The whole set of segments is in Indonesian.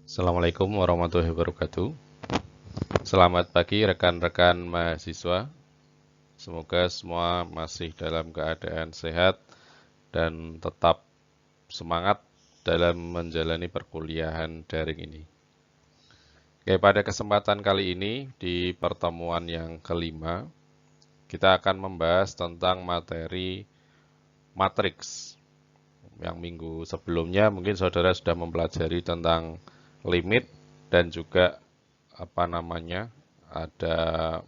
Assalamualaikum warahmatullahi wabarakatuh. Selamat pagi rekan-rekan mahasiswa. Semoga semua masih dalam keadaan sehat dan tetap semangat dalam menjalani perkuliahan daring ini. Oke, pada kesempatan kali ini di pertemuan yang kelima, kita akan membahas tentang materi matriks. Yang minggu sebelumnya mungkin saudara sudah mempelajari tentang limit dan juga ada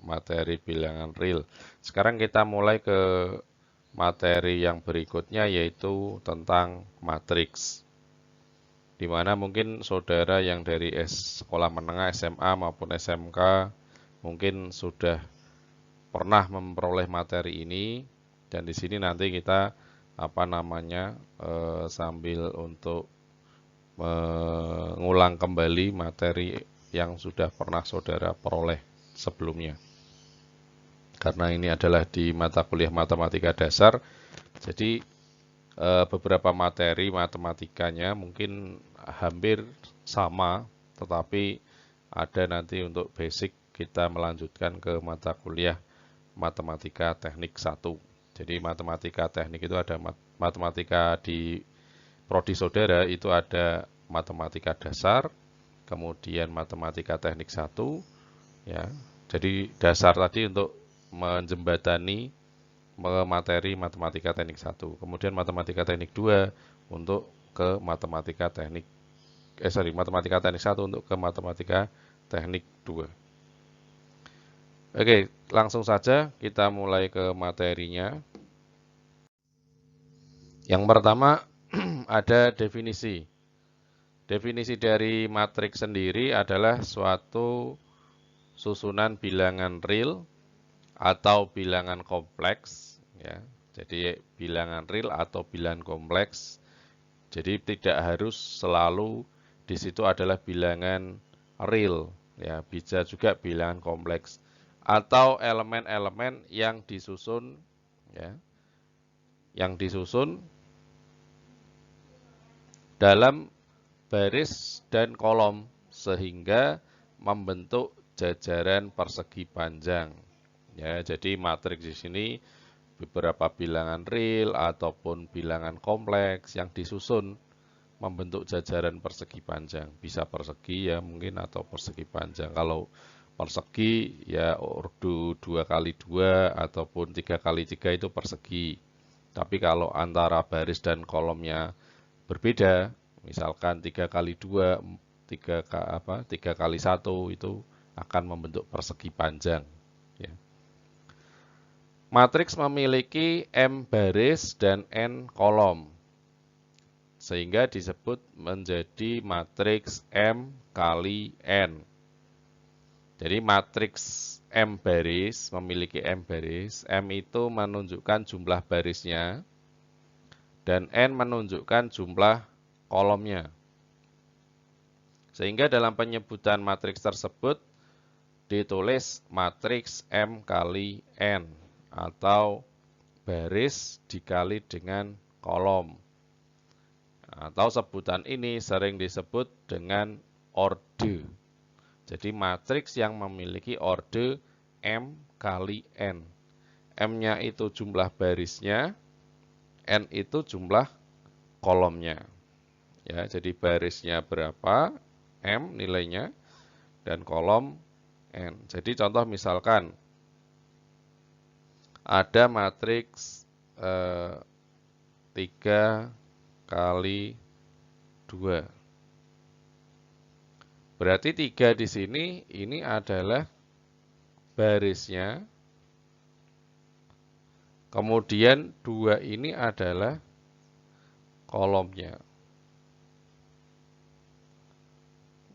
materi bilangan real. Sekarang kita mulai ke materi yang berikutnya yaitu tentang matriks. Di mana mungkin saudara yang dari sekolah menengah SMA maupun SMK mungkin sudah pernah memperoleh materi ini, dan di sini nanti kita sambil untuk mengulang kembali materi yang sudah pernah saudara peroleh sebelumnya. Karena ini adalah di mata kuliah matematika dasar, jadi beberapa materi matematikanya mungkin hampir sama, tetapi ada nanti untuk basic kita melanjutkan ke mata kuliah matematika teknik 1. Jadi matematika teknik itu ada matematika di prodi saudara itu ada matematika dasar, kemudian matematika teknik 1, ya. Jadi dasar tadi untuk menjembatani materi matematika teknik 1. Kemudian matematika teknik 2 untuk ke matematika teknik matematika teknik 1 untuk ke matematika teknik 2. Oke, langsung saja kita mulai ke materinya. Yang pertama ada definisi. Definisi dari matriks sendiri adalah suatu susunan bilangan real atau bilangan kompleks, ya. Jadi bilangan real atau bilangan kompleks. Jadi tidak harus selalu di situ adalah bilangan real, ya. Bisa juga bilangan kompleks atau elemen-elemen yang disusun, ya. Yang disusun dalam baris dan kolom sehingga membentuk jajaran persegi panjang. Ya, jadi matriks di sini beberapa bilangan real ataupun bilangan kompleks yang disusun membentuk jajaran persegi panjang. Bisa persegi ya mungkin atau persegi panjang. Kalau persegi ya ordo 2x2 ataupun 3x3 itu persegi. Tapi kalau antara baris dan kolomnya berbeda, misalkan 3x2, 3x1 itu akan membentuk persegi panjang. Ya. Matriks memiliki M baris dan N kolom, sehingga disebut menjadi matriks M kali N. Jadi matriks M baris memiliki M baris, M itu menunjukkan jumlah barisnya, dan N menunjukkan jumlah kolomnya. Sehingga dalam penyebutan matriks tersebut ditulis matriks M kali N atau baris dikali dengan kolom. Atau sebutan ini sering disebut dengan orde. Jadi matriks yang memiliki orde M kali N. M-nya itu jumlah barisnya, N itu jumlah kolomnya. Ya, jadi barisnya berapa, M nilainya, dan kolom N. Jadi contoh misalkan ada matriks 3 kali 2. Berarti 3 di sini ini adalah barisnya. Kemudian 2 ini adalah kolomnya.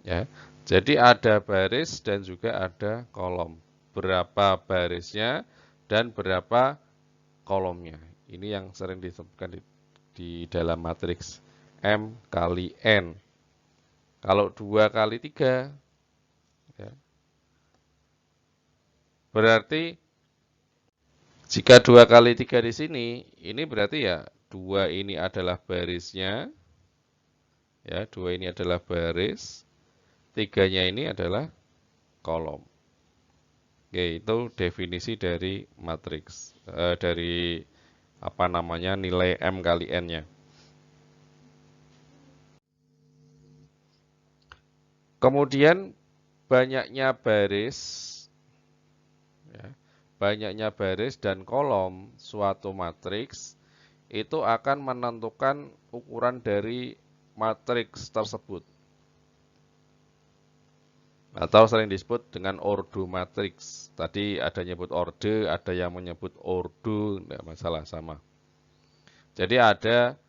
Ya. Jadi ada baris dan juga ada kolom. Berapa barisnya dan berapa kolomnya. Ini yang sering disebutkan di dalam matriks M kali N. Kalau 2 kali 3, ya, berarti jika 2 kali 3 di sini, ini berarti ya 2 ini adalah barisnya, ya 2 ini adalah baris, Tiganya ini adalah kolom. Oke, itu definisi dari matriks, dari apa namanya nilai M kali N-nya. Kemudian banyaknya baris, ya, banyaknya baris dan kolom suatu matriks itu akan menentukan ukuran dari matriks tersebut. Atau sering disebut dengan ordo matriks. Tadi ada nyebut orde, ada yang menyebut ordo, tidak masalah, sama. Jadi ada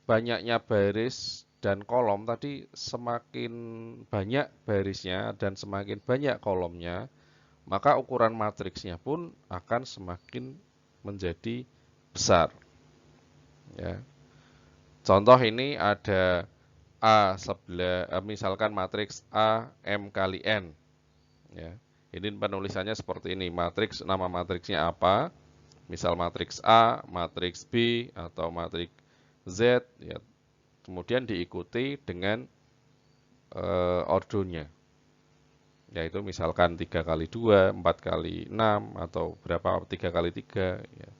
banyaknya baris dan kolom, tadi semakin banyak barisnya dan semakin banyak kolomnya, maka ukuran matriksnya pun akan semakin menjadi besar. Ya. Contoh ini ada A sebelah, misalkan matriks A M kali N. Ya. Ini penulisannya seperti ini. Matriks, nama matriksnya apa? Misal matriks A, matriks B, atau matriks Z. Ya. Kemudian diikuti dengan ordonya. Yaitu misalkan 3 kali 2, 4 kali 6, atau berapa 3 kali 3. Ya.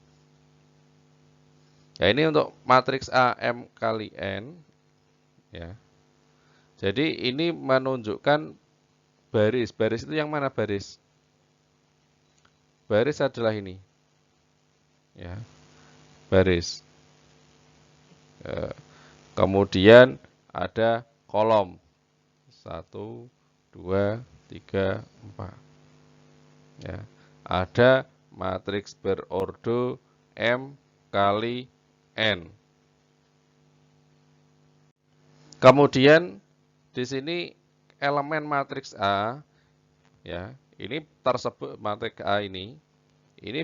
Ya, ini untuk matriks A M kali N. Ya. Jadi ini menunjukkan baris. Baris itu yang mana baris? Baris adalah ini. Ya, baris. Kemudian ada kolom. 1, 2, 3, 4. Ya. Ada matriks berordo M kali N. Kemudian di sini elemen matriks A, ya, ini tersebut matriks A ini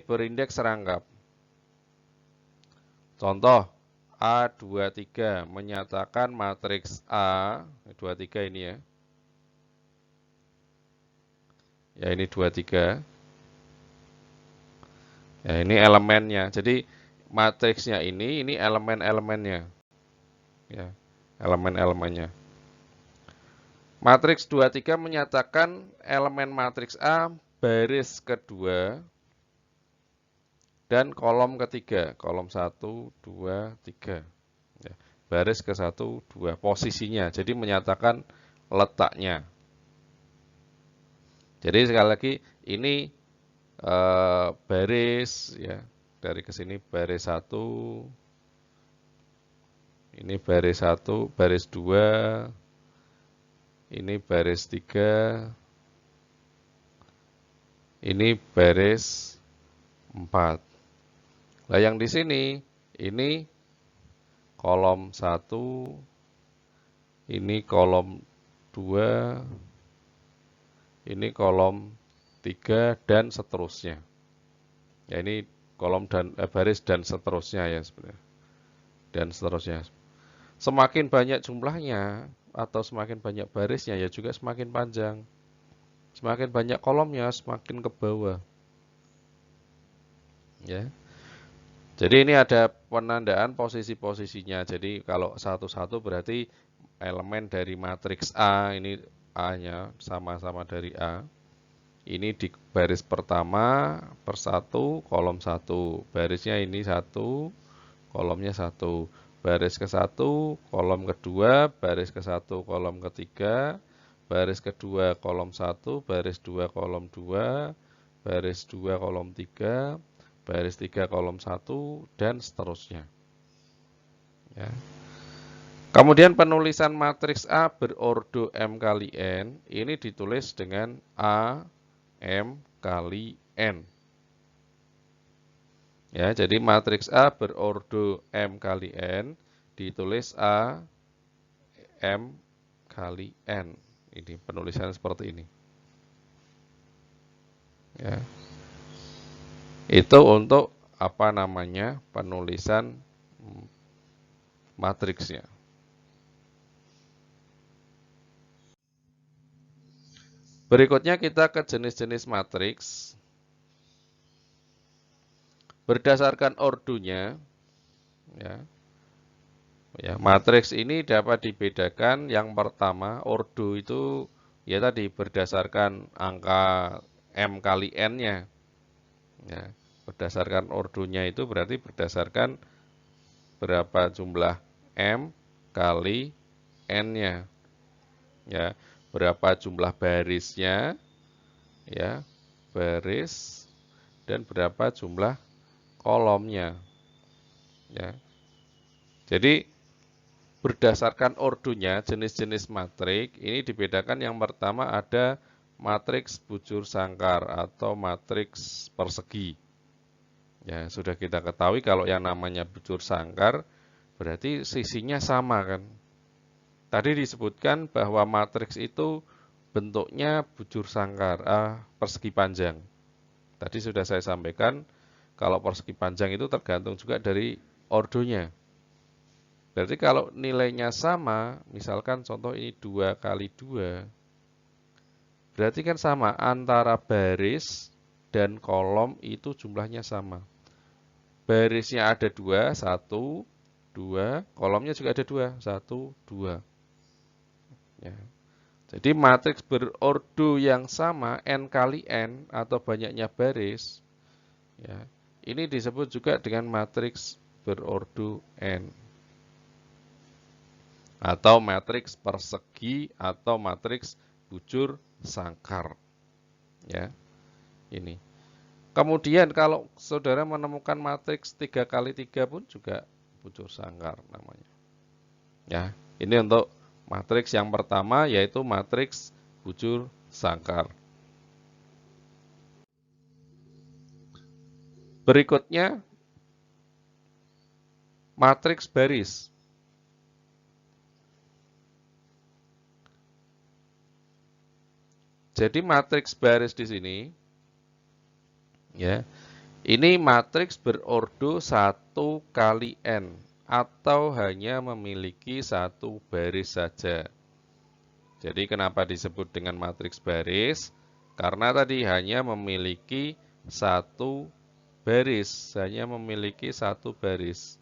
berindeks serangkap. Contoh A23 menyatakan matriks A, 23 ini ya. Ya, ini 23. Ya, ini elemennya. Jadi matriksnya ini elemen-elemennya. Ya, elemen-elemennya. Matriks 23 menyatakan elemen matriks A baris kedua dan kolom ketiga, kolom 1, 2, 3. Ya, baris ke 1, 2, posisinya. Jadi menyatakan letaknya. Jadi sekali lagi ini baris, ya, dari ke sini baris 1, ini baris 1, baris 2, ini baris 3, ini baris 4. Nah, yang di sini, ini kolom 1, ini kolom 2, ini kolom 3, dan seterusnya. Ya, ini kolom dan baris dan seterusnya ya sebenarnya. Dan seterusnya. Semakin banyak jumlahnya, atau semakin banyak barisnya, ya juga semakin panjang. Semakin banyak kolomnya, semakin ke bawah. Ya. Jadi ini ada penandaan posisi-posisinya. Jadi kalau satu-satu berarti elemen dari matriks A, ini A-nya sama-sama dari A. Ini di baris pertama per 1, kolom 1. Barisnya ini 1, kolomnya 1. Baris ke-1, kolom kedua, baris ke-1, kolom ketiga, baris kedua, kolom 1, baris 2, kolom 2, baris 2, kolom 3, baris 3, kolom 1, dan seterusnya. Ya. Kemudian penulisan matriks A berordo M kali N, ini ditulis dengan A, M kali N. Ya, jadi matriks A berordo M kali N ditulis A M kali N. Ini penulisan seperti ini. Ya. Itu untuk apa namanya? Penulisan matriksnya. Berikutnya kita ke jenis-jenis matriks. Berdasarkan ordonya, ya. Ya, matriks ini dapat dibedakan yang pertama, ordo itu ya tadi berdasarkan angka M kali N-nya. Ya, berdasarkan ordonya itu berarti berdasarkan berapa jumlah M kali N-nya. Ya, berapa jumlah barisnya, ya, baris dan berapa jumlah kolomnya. Ya. Jadi berdasarkan ordonya, jenis-jenis matrik, ini dibedakan yang pertama ada matriks bujur sangkar atau matriks persegi. Ya, sudah kita ketahui kalau yang namanya bujur sangkar, berarti sisinya sama kan. Tadi disebutkan bahwa matriks itu bentuknya bujur sangkar, persegi panjang. Tadi sudah saya sampaikan, kalau persegi panjang itu tergantung juga dari ordonya. Berarti kalau nilainya sama, misalkan contoh ini 2 kali 2, berarti kan sama antara baris dan kolom itu jumlahnya sama. Barisnya ada 2, 1, 2, kolomnya juga ada 2, 1, 2. Ya. Jadi matriks berordo yang sama, N kali N atau banyaknya baris, ya, ini disebut juga dengan matriks berordo N. Atau matriks persegi atau matriks bujur sangkar. Ya, ini. Kemudian kalau saudara menemukan matriks 3 kali 3 pun juga bujur sangkar namanya. Ya, ini untuk matriks yang pertama yaitu matriks bujur sangkar. Berikutnya matriks baris. Jadi matriks baris di sini, ya, ini matriks berordo 1 kali N atau hanya memiliki 1 baris saja. Jadi kenapa disebut dengan matriks baris? Karena tadi hanya memiliki 1 baris, hanya memiliki 1 baris.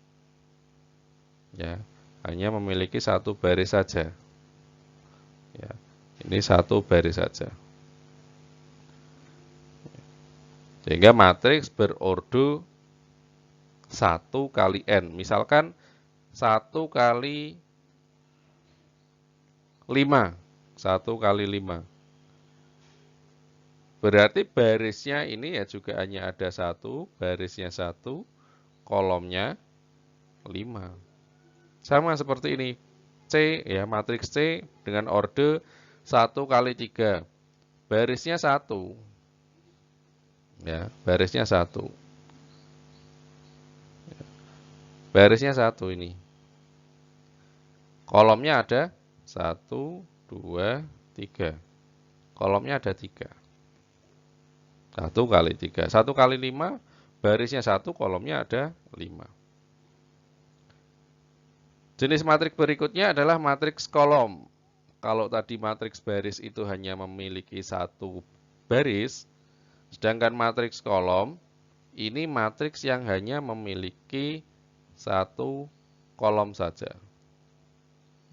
Ya, hanya memiliki 1 baris saja. Ya, ini 1 baris saja. Sehingga matriks berordo 1 kali N. Misalkan 1 kali 5. 1 kali 5. Berarti barisnya ini ya juga hanya ada 1, barisnya 1, kolomnya 5. Sama seperti ini. C, ya matriks C dengan orde 1 kali 3. Barisnya 1. Ya, barisnya 1. Barisnya 1 ini. Kolomnya ada 1, 2, 3. Kolomnya ada 3. 1 kali 3. 1 kali 5, barisnya 1, kolomnya ada 5. Jenis matriks berikutnya adalah matriks kolom. Kalau tadi matriks baris itu hanya memiliki 1 baris, sedangkan matriks kolom, ini matriks yang hanya memiliki 1 kolom saja.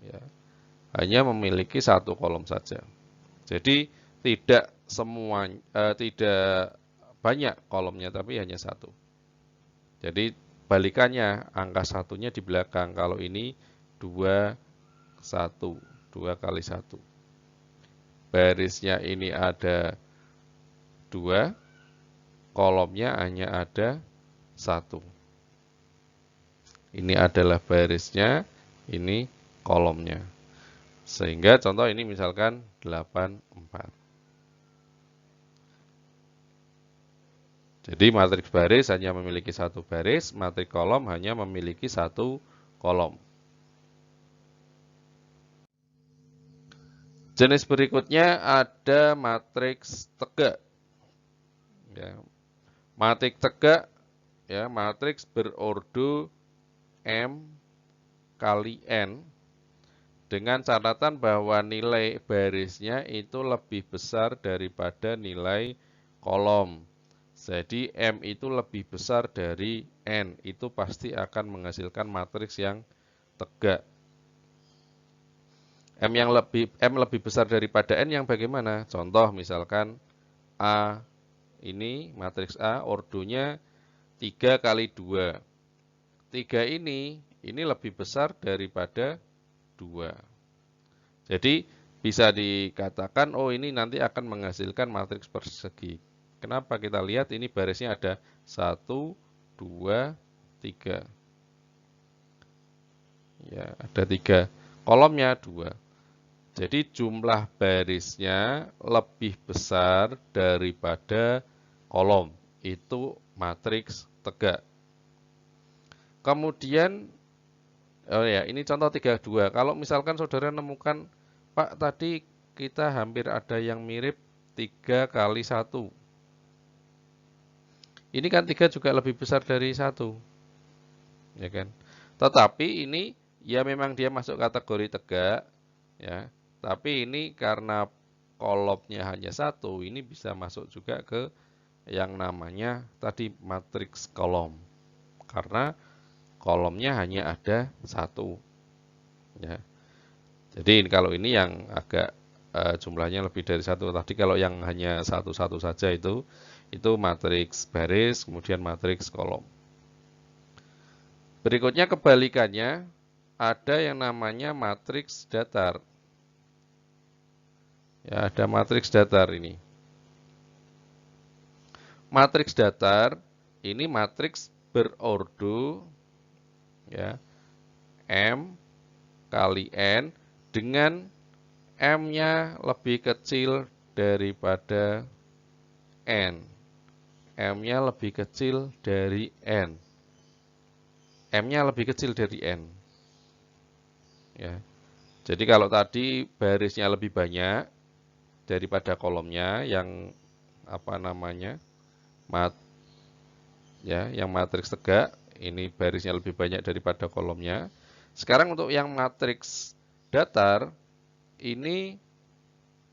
Ya, hanya memiliki 1 kolom saja. Jadi tidak tidak banyak kolomnya, tapi hanya 1. Jadi balikannya, angka satunya di belakang. Kalau ini 2, 1, 2 kali 1. Barisnya ini ada 2, kolomnya hanya ada 1. Ini adalah barisnya, ini kolomnya. Sehingga contoh ini misalkan 8, 4. Jadi matriks baris hanya memiliki 1 baris, matriks kolom hanya memiliki 1 kolom. Jenis berikutnya ada matriks tegak. Ya. Matriks tegak, ya, matriks berordo M kali N dengan catatan bahwa nilai barisnya itu lebih besar daripada nilai kolom. Jadi M itu lebih besar dari N, itu pasti akan menghasilkan matriks yang tegak. M lebih besar daripada N yang bagaimana? Contoh misalkan A ini matriks A ordonya 3 kali 2. 3 ini lebih besar daripada 2. Jadi bisa dikatakan oh ini nanti akan menghasilkan matriks persegi. Kenapa? Kita lihat ini barisnya ada 1, 2, 3. Ya, ada 3. Kolomnya 2. Jadi jumlah barisnya lebih besar daripada kolom. Itu matriks tegak. Kemudian, oh ya, ini contoh 32. Kalau misalkan saudara nemukan, Pak, tadi kita hampir ada yang mirip 3 kali 1. Ini kan 3 juga lebih besar dari 1. Ya kan? Tetapi ini, ya memang dia masuk kategori tegak, ya. Tapi ini karena kolomnya hanya 1, ini bisa masuk juga ke yang namanya tadi matriks kolom. Karena kolomnya hanya ada 1. Ya. Jadi kalau ini yang agak jumlahnya lebih dari 1. Tadi kalau yang hanya 1 saja itu matriks baris, kemudian matriks kolom. Berikutnya kebalikannya, ada yang namanya matriks datar. Ya, ada matriks datar ini. Matriks datar ini matriks berordo ya, M kali N dengan M-nya lebih kecil daripada N. M-nya lebih kecil dari N. M-nya lebih kecil dari N. Ya. Jadi kalau tadi barisnya lebih banyak daripada kolomnya yang apa namanya? Yang matriks tegak, ini barisnya lebih banyak daripada kolomnya. Sekarang untuk yang matriks datar, ini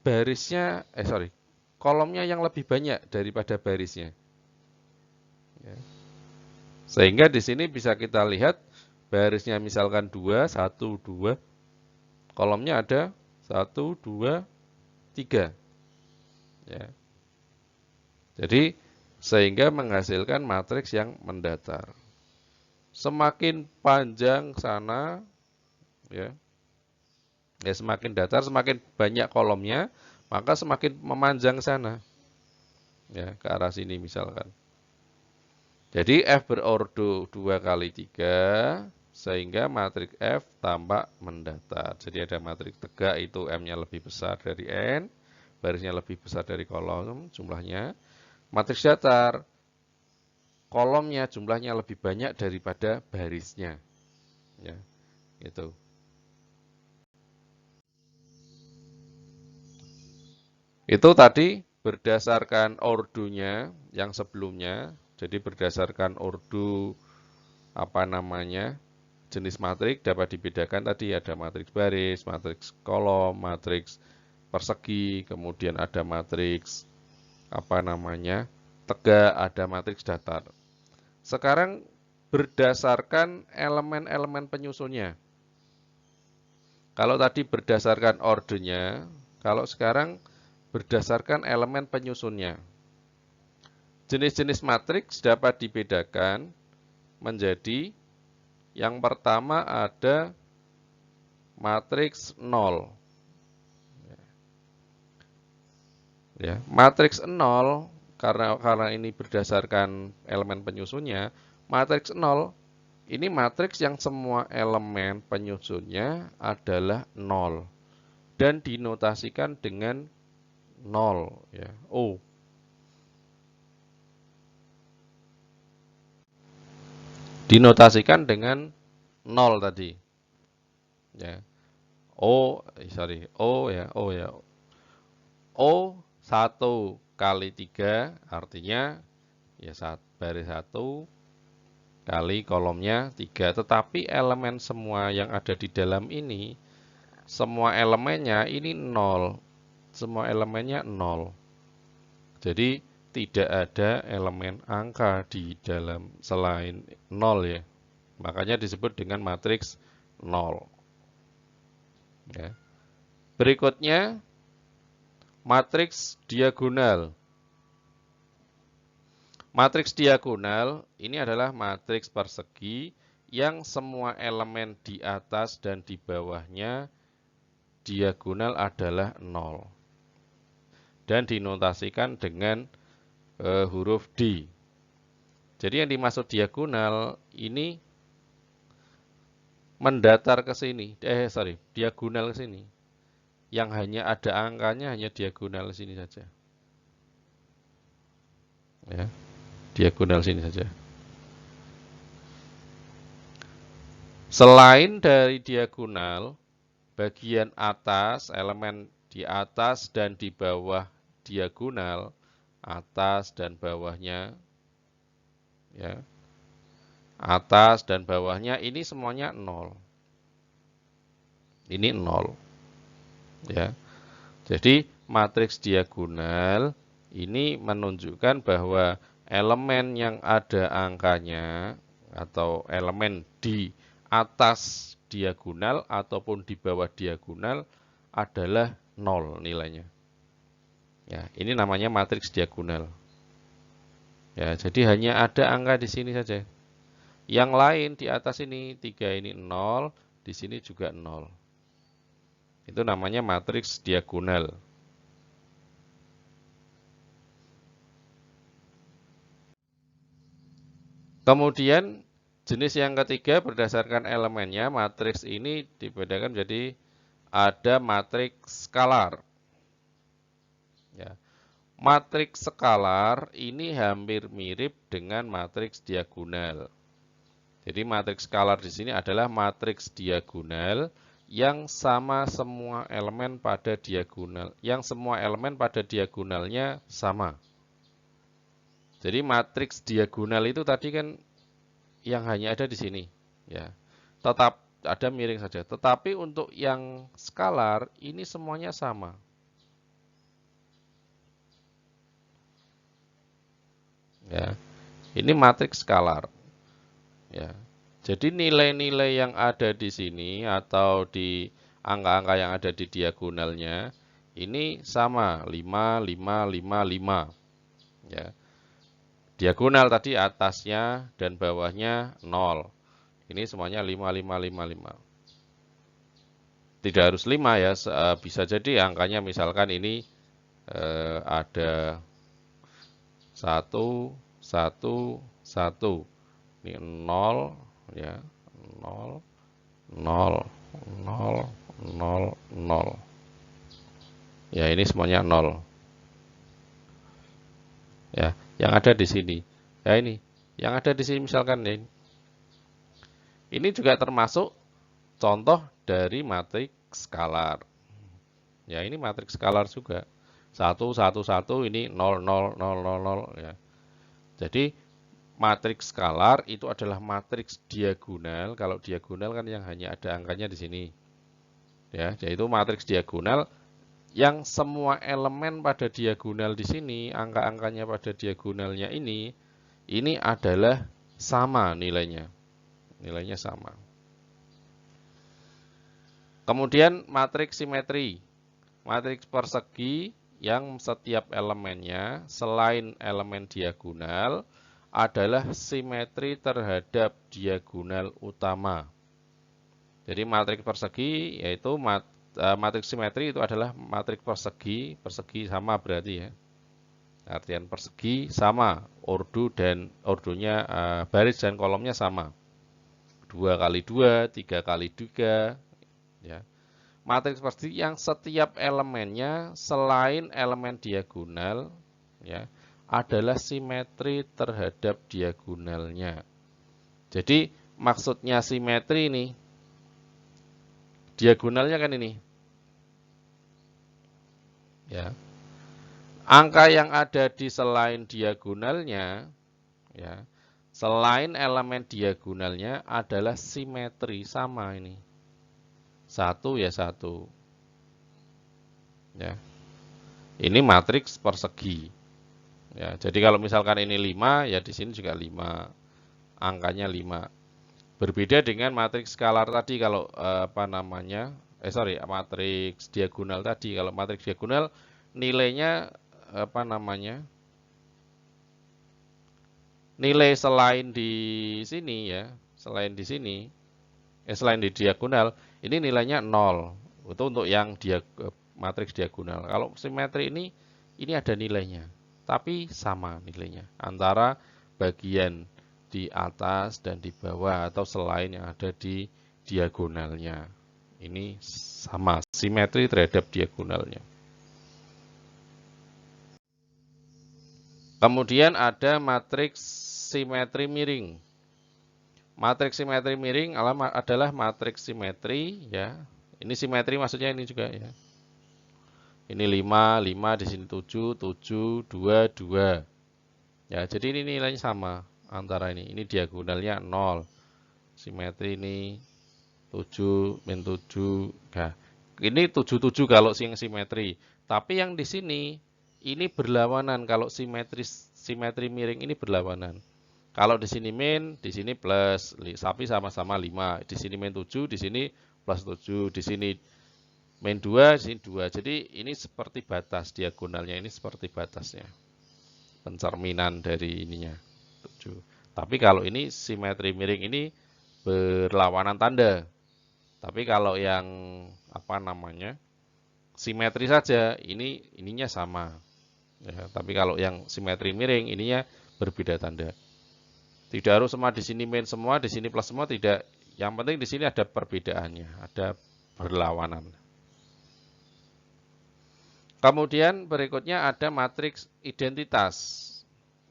barisnya, kolomnya yang lebih banyak daripada barisnya. Ya. Sehingga di sini bisa kita lihat barisnya misalkan 2, 1, 2, kolomnya ada 1, 2, 3. Ya. Jadi sehingga menghasilkan matriks yang mendatar. Semakin panjang sana, ya, semakin datar, semakin banyak kolomnya, maka semakin memanjang sana, ya, ke arah sini misalkan. Jadi F berordo 2 kali 3, sehingga matriks F tampak mendatar. Jadi ada matriks tegak itu M-nya lebih besar dari N, barisnya lebih besar dari kolom jumlahnya. Matriks datar, kolomnya jumlahnya lebih banyak daripada barisnya. Ya, itu. Itu tadi berdasarkan ordonya yang sebelumnya. Jadi berdasarkan ordo apa namanya? Jenis matriks dapat dibedakan tadi ada matriks baris, matriks kolom, matriks persegi, kemudian ada matriks apa namanya? Tegak, ada matriks datar. Sekarang berdasarkan elemen-elemen penyusunnya. Kalau tadi berdasarkan ordernya, kalau sekarang berdasarkan elemen penyusunnya. Jenis-jenis matriks dapat dibedakan menjadi yang pertama ada matriks 0. Ya, matriks 0 karena ini berdasarkan elemen penyusunnya, matriks 0 ini matriks yang semua elemen penyusunnya adalah 0 dan dinotasikan dengan 0 ya, O. Dinotasikan dengan 0 tadi. Ya. O ya. O 1 kali 3 artinya ya baris 1 kali kolomnya 3. Tetapi elemen semua yang ada di dalam ini, semua elemennya ini 0. Semua elemennya 0. Jadi tidak ada elemen angka di dalam selain 0 ya. Makanya disebut dengan matriks 0. Ya. Berikutnya, matriks diagonal. Matriks diagonal ini adalah matriks persegi yang semua elemen di atas dan di bawahnya diagonal adalah 0. Dan dinotasikan dengan huruf D. Jadi yang dimaksud diagonal ini mendatar ke sini. Diagonal ke sini. Yang hanya ada angkanya hanya diagonal ke sini saja. Ya, diagonal sini saja. Selain dari diagonal, bagian atas, elemen di atas dan di bawah diagonal, atas dan bawahnya, ya, atas dan bawahnya ini semuanya 0. Ini 0. Ya. Jadi matriks diagonal ini menunjukkan bahwa elemen yang ada angkanya atau elemen di atas diagonal ataupun di bawah diagonal adalah 0 nilainya. Ya, ini namanya matriks diagonal. Ya, jadi hanya ada angka di sini saja. Yang lain di atas ini 3 ini 0, di sini juga 0. Itu namanya matriks diagonal. Kemudian jenis yang ketiga berdasarkan elemennya, matriks ini dibedakan menjadi ada matriks skalar. Ya. Matriks skalar ini hampir mirip dengan matriks diagonal. Jadi matriks skalar di sini adalah matriks diagonal yang sama semua elemen pada diagonal, yang semua elemen pada diagonalnya sama. Jadi matriks diagonal itu tadi kan yang hanya ada di sini, ya. Tetap ada miring saja. Tetapi untuk yang skalar ini semuanya sama. Ya. Ini matriks skalar. Ya. Jadi nilai-nilai yang ada di sini atau di angka-angka yang ada di diagonalnya ini sama 5, 5, 5, 5. Ya. Diagonal tadi atasnya dan bawahnya 0. Ini semuanya 5, 5, 5, 5. Tidak harus 5 ya, bisa jadi angkanya misalkan ini ada 1, 1, 1. Ini 0, ya, 0, 0, 0, 0, 0. Ya, ini semuanya 0. Ya, yang ada di sini. Ya ini, yang ada di sini misalkan ini. Ini juga termasuk contoh dari matriks skalar. Ya, ini matriks skalar juga. 1, 1, 1, ini 0, 0, 0, 0, 0. Ya. Jadi, matriks skalar itu adalah matriks diagonal. Kalau diagonal kan yang hanya ada angkanya di sini. Ya, yaitu matriks diagonal yang semua elemen pada diagonal di sini, angka-angkanya pada diagonalnya ini adalah sama nilainya. Nilainya sama. Kemudian matriks simetri. Matriks persegi yang setiap elemennya selain elemen diagonal adalah simetri terhadap diagonal utama. Jadi matriks persegi yaitu matriks simetri itu adalah matriks persegi, persegi sama berarti ya. Artian persegi sama, ordonya baris dan kolomnya sama. 2 kali 2, 3 kali 3, ya. Matriks persegi yang setiap elemennya selain elemen diagonal ya, adalah simetri terhadap diagonalnya. Jadi maksudnya simetri ini diagonalnya kan ini. Ya. Angka yang ada di selain diagonalnya ya, selain elemen diagonalnya adalah simetri sama ini. 1 ya 1. Ya. Ini matriks persegi. Ya, jadi kalau misalkan ini 5 ya di sini juga 5. Angkanya 5. Berbeda dengan matriks skalar tadi kalau matriks diagonal tadi. Kalau matriks diagonal nilainya nilai selain di sini ya, selain di diagonal, ini nilainya 0. Itu untuk yang matriks diagonal. Kalau simetri ini ada nilainya, tapi sama nilainya antara bagian di atas dan di bawah atau selain yang ada di diagonalnya. Ini sama, simetri terhadap diagonalnya. Kemudian ada matriks simetri miring. Matriks simetri miring adalah matriks simetri ya. Ini simetri maksudnya ini juga ya. Ini 5, 5 di sini 7, 7, 2, 2. Ya, jadi ini nilainya sama antara ini. Ini diagonalnya 0. Simetri ini 7 min 7. Nah, ini 7 kalau yang simetri. Tapi yang di sini ini berlawanan kalau simetri miring ini berlawanan. Kalau di sini min, di sini plus, tapi sama-sama 5. Di sini min 7, di sini plus 7, di sini min 2, di sini 2. Jadi ini seperti batas diagonalnya, ini seperti batasnya. Pencerminan dari ininya 7. Tapi kalau ini simetri miring ini berlawanan tanda. Tapi kalau yang simetri saja ininya sama. Ya, tapi kalau yang simetri miring ininya berbeda tanda. Tidak harus semua di sini min semua, di sini plus semua, tidak. Yang penting di sini ada perbedaannya, ada berlawanan. Kemudian berikutnya ada matriks identitas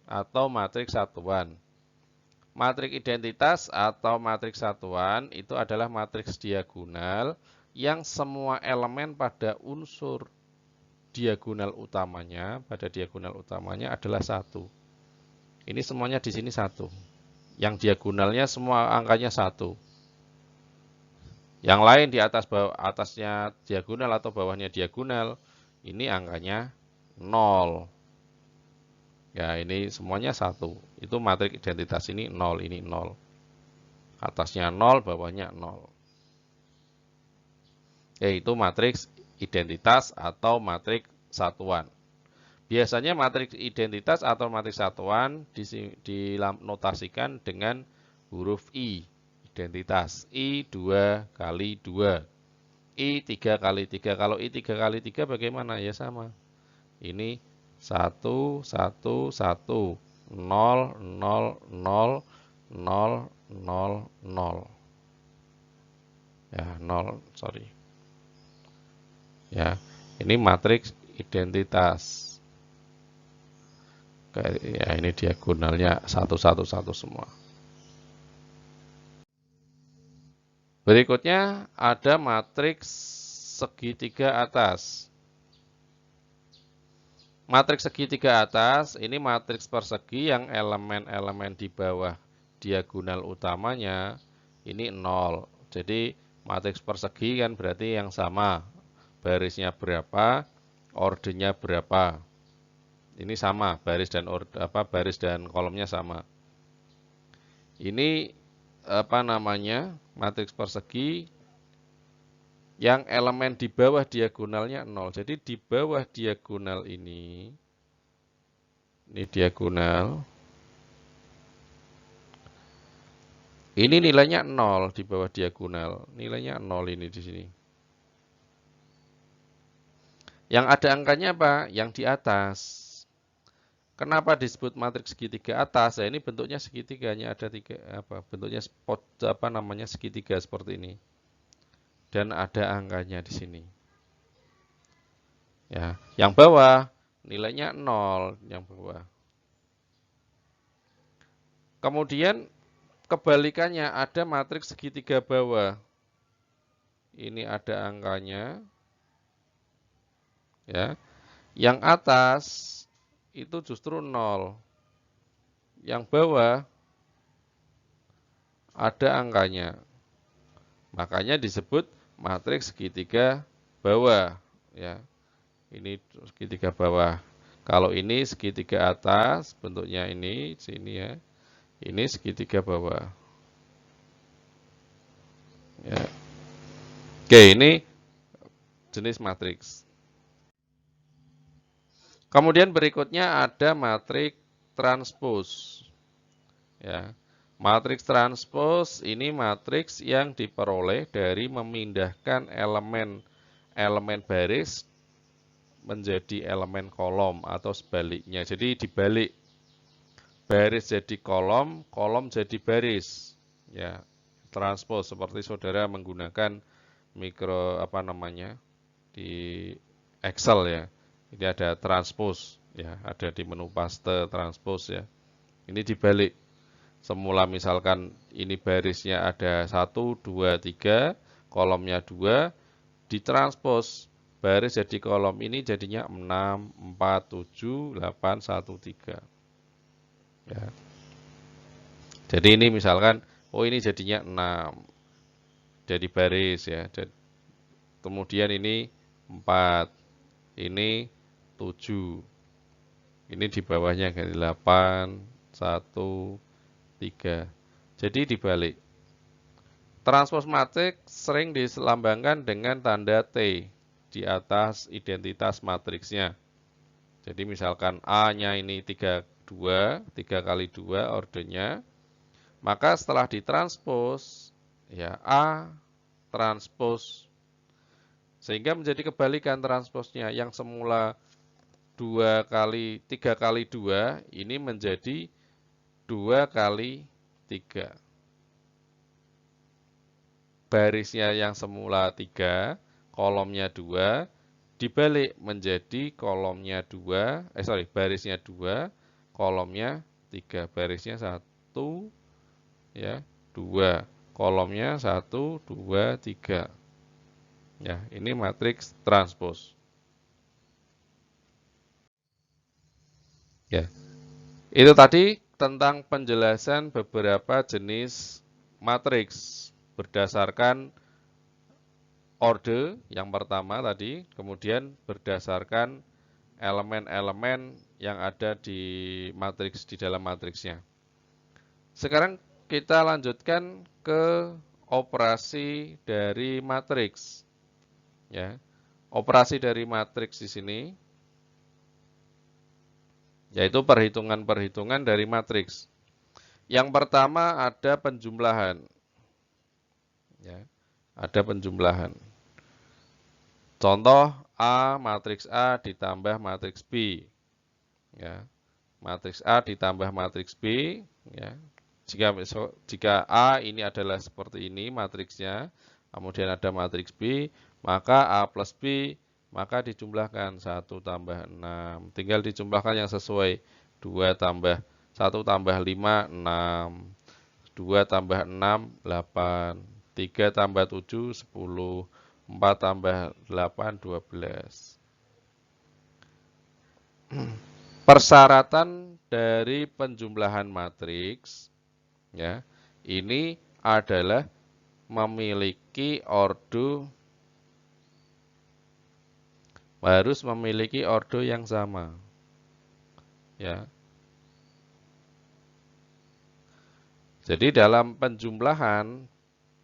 atau matriks satuan. Matriks identitas atau matriks satuan itu adalah matriks diagonal yang semua elemen pada unsur diagonal utamanya, adalah 1. Ini semuanya di sini 1. Yang diagonalnya semua angkanya 1. Yang lain di atasnya diagonal atau bawahnya diagonal, ini angkanya 0. Ya, ini semuanya 1. Itu matriks identitas ini 0, ini 0. Atasnya 0, bawahnya 0. Yaitu matriks identitas atau matriks satuan. Biasanya matriks identitas atau matriks satuan dinotasikan dengan huruf I, identitas. I 2 kali 2. I 3 kali 3. Kalau I 3 kali 3 bagaimana? Ya sama. Ini 1, 1, 1. 0, 0, 0, 0, 0, 0. Ya, 0, sorry. Ya, ini matriks identitas. Ya, ini diagonalnya 1, 1, 1 semua. Berikutnya ada matriks segitiga atas. Matriks segitiga atas, ini matriks persegi yang elemen-elemen di bawah diagonal utamanya ini 0. Jadi matriks persegi kan berarti yang sama. Barisnya berapa, ordernya berapa. Ini sama, baris dan kolomnya sama. Ini matriks persegi yang elemen di bawah diagonalnya 0. Jadi di bawah diagonal ini diagonal. Ini nilainya 0 di bawah diagonal. Nilainya 0 ini di sini. Yang ada angkanya apa? Yang di atas. Kenapa disebut matriks segitiga atas? Ya, ini bentuknya segitiganya ada bentuknya segitiga seperti ini. Dan ada angkanya di sini. Ya, yang bawah nilainya 0 yang bawah. Kemudian kebalikannya ada matriks segitiga bawah. Ini ada angkanya. Ya. Yang atas itu justru 0. Yang bawah ada angkanya. Makanya disebut matriks segitiga bawah, ya. Ini segitiga bawah. Kalau ini segitiga atas, bentuknya ini sini ya. Ini segitiga bawah. Ya. Oke, ini jenis matriks. Kemudian berikutnya ada matriks transpose. Ya. Matriks transpose ini matriks yang diperoleh dari memindahkan elemen baris menjadi elemen kolom atau sebaliknya. Jadi dibalik, baris jadi kolom, kolom jadi baris. Ya, transpose seperti saudara menggunakan di Excel ya. Ini ada transpose ya, ada di menu paste transpose ya. Ini dibalik. Semula misalkan ini barisnya ada 1, 2, 3, kolomnya 2, ditranspos. Baris jadi kolom ini jadinya 6, 4, 7, 8, 1, 3. Ya. Jadi ini misalkan, oh ini jadinya 6. Jadi baris ya. Kemudian ini 4, ini 7. Ini di bawahnya 8, 1, 3. Jadi dibalik. Transpose matriks sering dilambangkan dengan tanda T di atas identitas matriksnya. Jadi misalkan A-nya ini 3 kali 2 ordernya, maka setelah ditranspose, ya A transpose, sehingga menjadi kebalikan transposnya yang semula 3 kali 2 ini menjadi 2 kali 3. Barisnya yang semula 3, kolomnya 2, dibalik menjadi barisnya 2, kolomnya 3. Barisnya 1, ya, 2. Kolomnya 1, 2, 3. Ya, ini matriks transpose. Ya. Itu tadi tentang penjelasan beberapa jenis matriks berdasarkan orde yang pertama tadi, kemudian berdasarkan elemen-elemen yang ada di dalam matriksnya. Sekarang kita lanjutkan ke operasi dari matriks. Ya. Operasi dari matriks di sini yaitu perhitungan-perhitungan dari matriks. Yang pertama ada penjumlahan. Ya, ada penjumlahan. Contoh A, matriks A ditambah matriks B. Ya, matriks A ditambah matriks B. Ya. Jika A ini adalah seperti ini matriksnya, kemudian ada matriks B, maka A plus B, maka dijumlahkan 1 tambah 6. Tinggal dijumlahkan yang sesuai. 2 tambah 1 tambah 5, 6. 2 tambah 6, 8. 3 tambah 7, 10. 4 tambah 8, 12. Persyaratan dari penjumlahan matriks, ya, ini adalah harus memiliki ordo yang sama. Ya. Jadi dalam penjumlahan,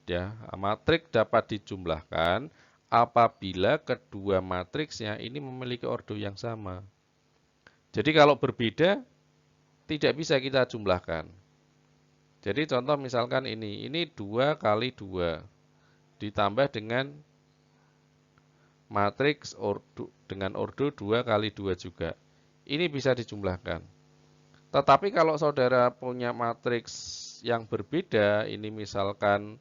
ya, matriks dapat dijumlahkan apabila kedua matriksnya ini memiliki ordo yang sama. Jadi kalau berbeda, tidak bisa kita jumlahkan. Jadi contoh misalkan ini 2 kali 2 ditambah dengan matriks dengan ordo 2 kali 2 juga. Ini bisa dijumlahkan. Tetapi kalau saudara punya matriks yang berbeda, ini misalkan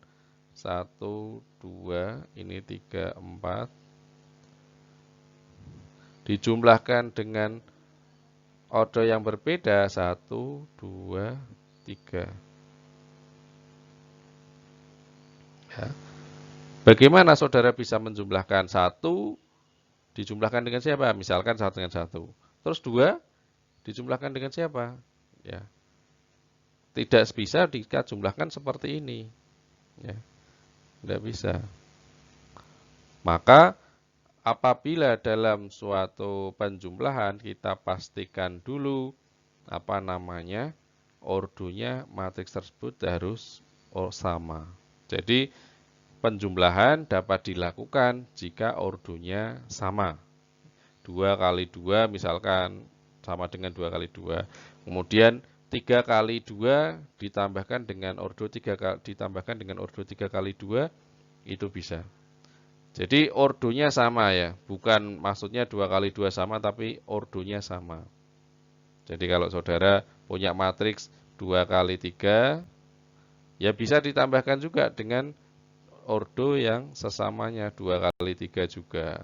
1, 2, ini 3, 4, dijumlahkan dengan ordo yang berbeda, 1, 2, 3. Ya. Bagaimana saudara bisa menjumlahkan 1 dijumlahkan dengan siapa? Misalkan 1 dengan 1. Terus 2 dijumlahkan dengan siapa? Ya. Tidak bisa dijumlahkan seperti ini. Ya. Tidak bisa. Maka apabila dalam suatu penjumlahan kita pastikan dulu ordonya matriks tersebut harus sama. Jadi penjumlahan dapat dilakukan jika ordonya sama. 2 kali 2 misalkan sama dengan 2 kali 2. Kemudian 3 kali 2 ditambahkan dengan ordo 3 kali 2 itu bisa. Jadi ordonya sama ya, bukan maksudnya 2 kali 2 sama tapi ordonya sama. Jadi kalau saudara punya matriks 2 kali 3 ya bisa ditambahkan juga dengan ordo yang sesamanya 2 kali 3 juga.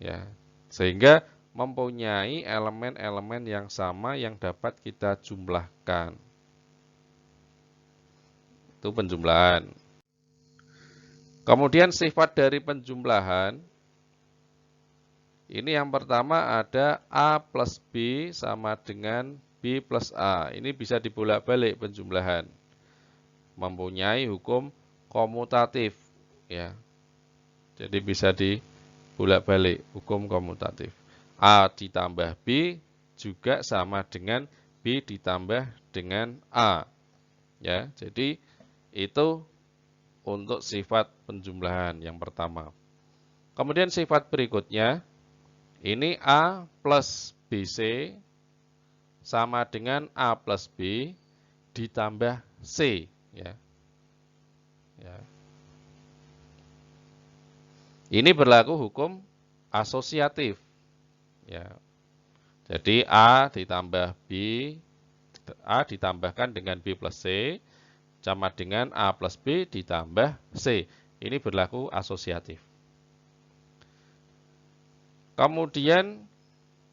Ya. Sehingga mempunyai elemen-elemen yang sama yang dapat kita jumlahkan. Itu penjumlahan. Kemudian sifat dari penjumlahan, ini yang pertama ada A plus B sama dengan B plus A. Ini bisa dibolak-balik penjumlahan. Mempunyai hukum komutatif. Ya. Jadi bisa dibolak-balik hukum komutatif. A ditambah B juga sama dengan B ditambah dengan A. Ya, jadi itu untuk sifat penjumlahan yang pertama. Kemudian sifat berikutnya, ini A plus BC sama dengan A plus B ditambah C. Ya. Ya. Ini berlaku hukum asosiatif. Ya. Jadi A ditambah B, A ditambahkan dengan B plus C, sama dengan A plus B ditambah C. Ini berlaku asosiatif. Kemudian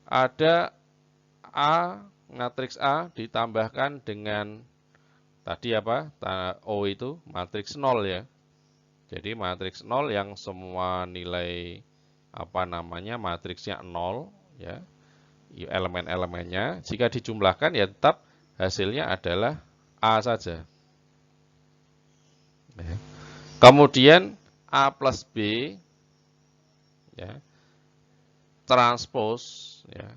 ada A, matriks A ditambahkan dengan tadi apa? O itu matriks 0 ya. Jadi matriks 0 yang semua nilai matriksnya 0 ya. Elemen-elemennya jika dijumlahkan ya tetap hasilnya adalah A saja. Ya. Kemudian A plus B ya, transpos ya,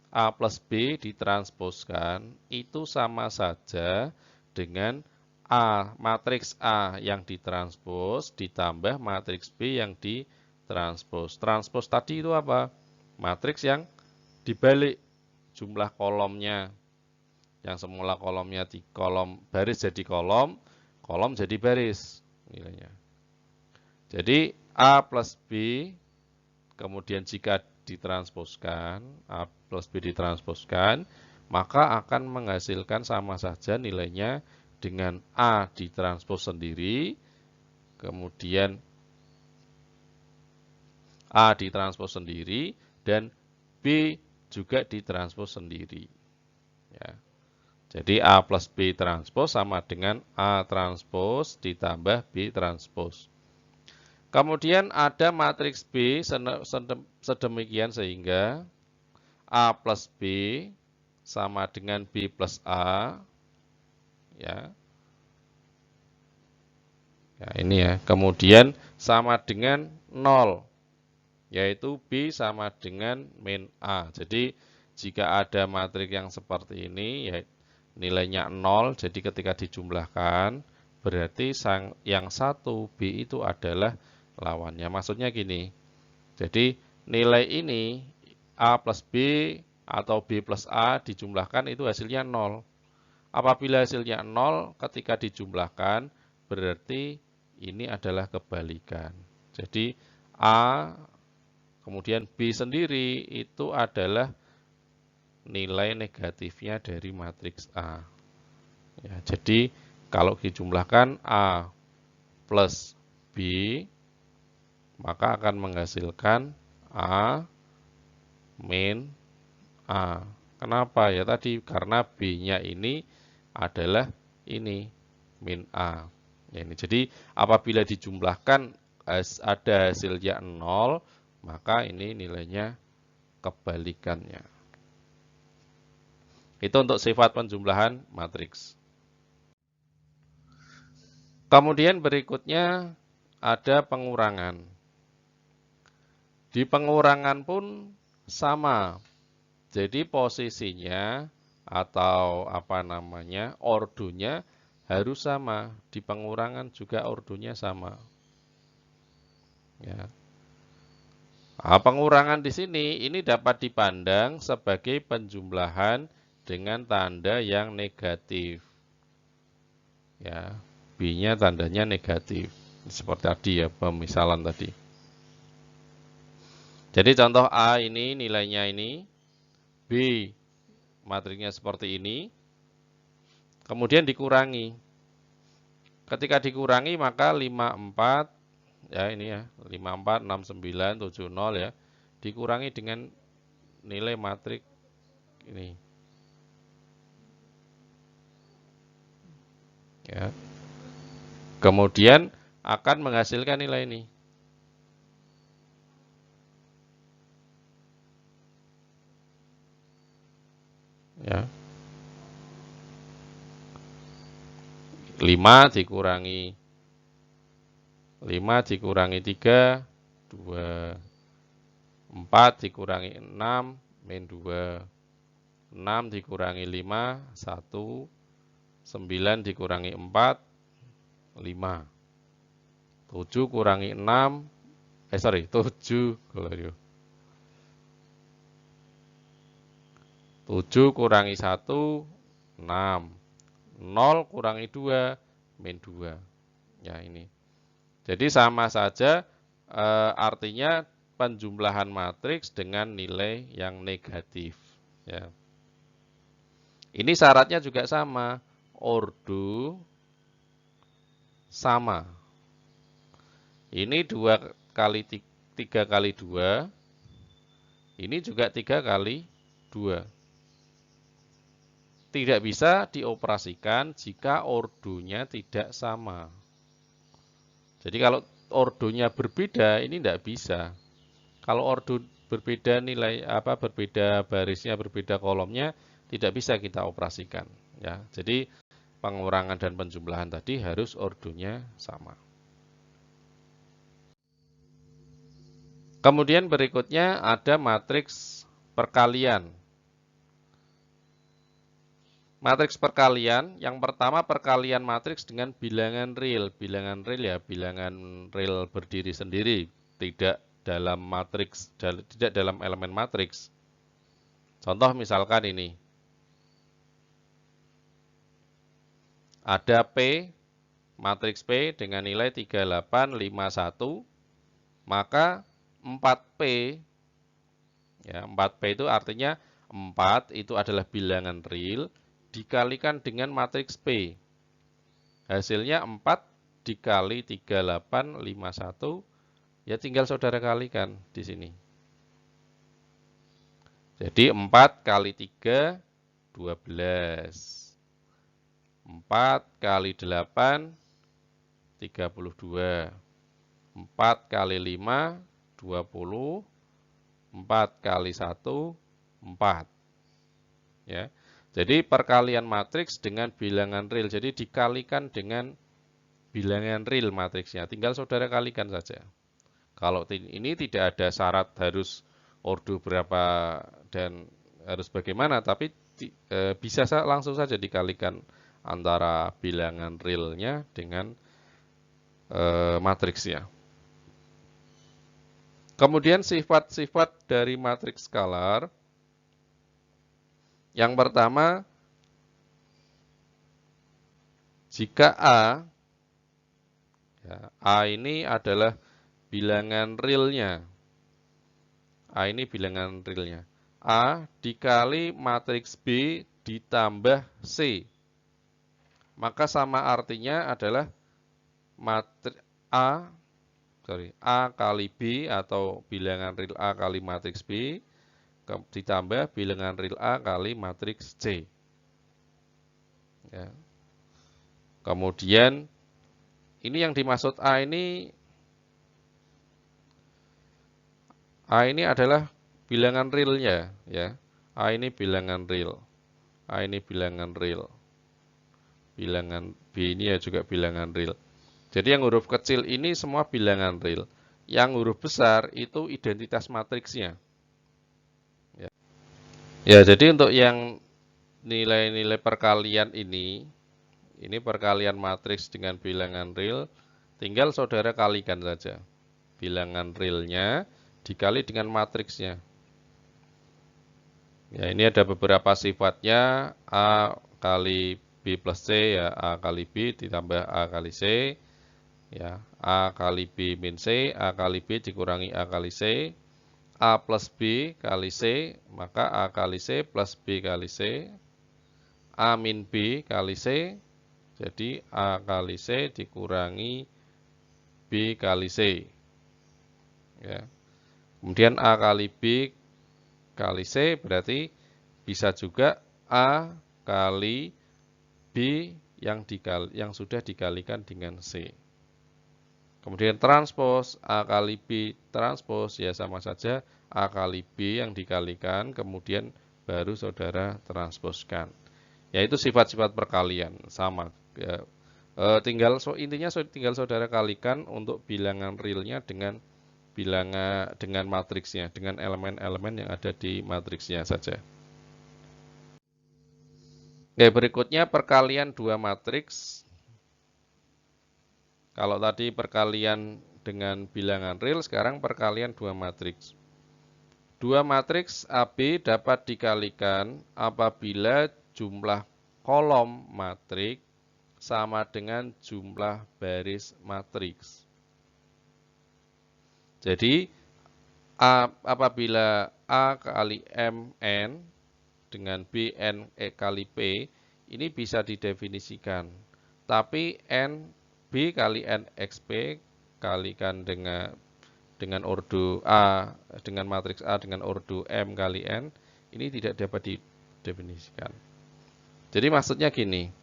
A plus B ditransposkan itu sama saja dengan A, matriks A yang ditranspos ditambah matriks B yang ditranspos. Transpos tadi itu apa? Matriks yang dibalik jumlah kolomnya. Yang semula kolomnya di kolom baris jadi kolom, kolom jadi baris nilainya. Jadi A plus B kemudian jika ditransposkan, A plus B ditransposkan, maka akan menghasilkan sama saja nilainya dengan A ditranspos sendiri, kemudian A ditranspos sendiri, dan B juga ditranspos sendiri. Ya. Jadi A plus B transpos sama dengan A transpos ditambah B transpos. Kemudian ada matriks B sedemikian sehingga A plus B sama dengan B plus A. Ya. Ya, ini ya. Kemudian sama dengan 0. Yaitu B sama dengan min A. Jadi jika ada matriks yang seperti ini, ya nilainya 0, jadi ketika dijumlahkan, berarti yang satu B itu adalah lawannya. Maksudnya gini, jadi nilai ini A plus B atau B plus A dijumlahkan itu hasilnya 0. Apabila hasilnya 0, ketika dijumlahkan, berarti ini adalah kebalikan. Jadi A kemudian B sendiri itu adalah nilai negatifnya dari matriks A. Ya, jadi kalau dijumlahkan A plus B, maka akan menghasilkan A min A. Kenapa? Ya tadi karena B-nya ini adalah ini min A. Ya, ini. Jadi apabila dijumlahkan ada hasilnya 0, maka ini nilainya kebalikannya. Itu untuk sifat penjumlahan matriks. Kemudian berikutnya ada pengurangan. Di pengurangan pun sama. Jadi posisinya atau ordonya harus sama, di pengurangan juga ordonya sama. Ya. Nah, pengurangan di sini ini dapat dipandang sebagai penjumlahan dengan tanda yang negatif. Ya, B-nya tandanya negatif. Seperti tadi ya, pemisalan tadi. Jadi contoh A ini nilainya ini, B matriksnya seperti ini, kemudian dikurangi. Ketika dikurangi maka 54, ya ini ya, 54, 69, 70 ya, dikurangi dengan nilai matriks ini. Ya. Kemudian akan menghasilkan nilai ini. Ya. 5 dikurangi 5 dikurangi 3, 2. 4 dikurangi 6, min 2. 6 dikurangi 5, 1. 9 dikurangi 4, 5. 7 kurangi 6, 7. 7 kurangi 1, 6. 0 kurangi 2, min 2. Ya ini. Jadi sama saja artinya penjumlahan matriks dengan nilai yang negatif. Ya. Ini syaratnya juga sama. Ordo sama. Ini 2 kali 3 kali 2. Ini juga 3 kali 2. Tidak bisa dioperasikan jika ordonya tidak sama. Jadi kalau ordonya berbeda, ini tidak bisa. Kalau ordo berbeda nilai berbeda barisnya, berbeda kolomnya, tidak bisa kita operasikan. Ya, jadi pengurangan dan penjumlahan tadi harus ordonya sama. Kemudian berikutnya ada matriks perkalian. Matriks perkalian, yang pertama perkalian matriks dengan bilangan real. Bilangan real ya, bilangan real berdiri sendiri, tidak dalam matriks, tidak dalam elemen matriks. Contoh misalkan ini. Ada P, matriks P dengan nilai 3851, maka 4P, ya 4P itu artinya 4 itu adalah bilangan real, dikalikan dengan matriks P. Hasilnya 4 dikali 3851, ya tinggal saudara kalikan di sini. Jadi 4 kali 3, 12. 4 kali 8, 32. 4 kali 5, 20. 4 kali 1, 4. Ya. Jadi perkalian matriks dengan bilangan real. Jadi dikalikan dengan bilangan real matriksnya. Tinggal saudara kalikan saja. Kalau ini tidak ada syarat harus ordo berapa dan harus bagaimana, tapi bisa langsung saja dikalikan antara bilangan realnya dengan matriksnya. Kemudian sifat-sifat dari matriks skalar. Yang pertama, jika A ini adalah bilangan realnya. A ini bilangan realnya. A dikali matriks B ditambah C. Maka sama artinya adalah A kali B atau bilangan real A kali matriks B ditambah bilangan real A kali matriks C. Ya. Kemudian ini yang dimaksud A ini adalah bilangan realnya, ya. A ini bilangan real. A ini bilangan real. Bilangan B ini ya juga bilangan real. Jadi yang huruf kecil ini semua bilangan real. Yang huruf besar itu identitas matriksnya. Ya, jadi untuk yang nilai-nilai perkalian ini, Ini perkalian matriks dengan bilangan real. Tinggal saudara kalikan saja. Bilangan realnya dikali dengan matriksnya. Ya, ini ada beberapa sifatnya. A kali B plus C, ya A kali B ditambah A kali C. Ya, A kali B min C, A kali B dikurangi A kali C. A plus B kali C, maka A kali C plus B kali C. A min B kali C, jadi A kali C dikurangi B kali C. Ya. Kemudian A kali B kali C berarti bisa juga A kali B yang sudah dikalikan dengan C. Kemudian transpos A kali B transpos ya sama saja A kali B yang dikalikan kemudian baru saudara transposkan. Yaitu sifat-sifat perkalian sama. Ya. Intinya tinggal saudara kalikan untuk bilangan realnya dengan matriksnya, dengan elemen-elemen yang ada di matriksnya saja. Oke, berikutnya perkalian dua matriks. Kalau tadi perkalian dengan bilangan real, sekarang perkalian dua matriks. Dua matriks AB dapat dikalikan apabila jumlah kolom matriks sama dengan jumlah baris matriks. Jadi, apabila A kali MN dengan BN kali P, ini bisa didefinisikan. Tapi N B kali N XP kalikan dengan ordo A, dengan matriks A dengan ordo M kali N, ini tidak dapat didefinisikan. Jadi maksudnya gini,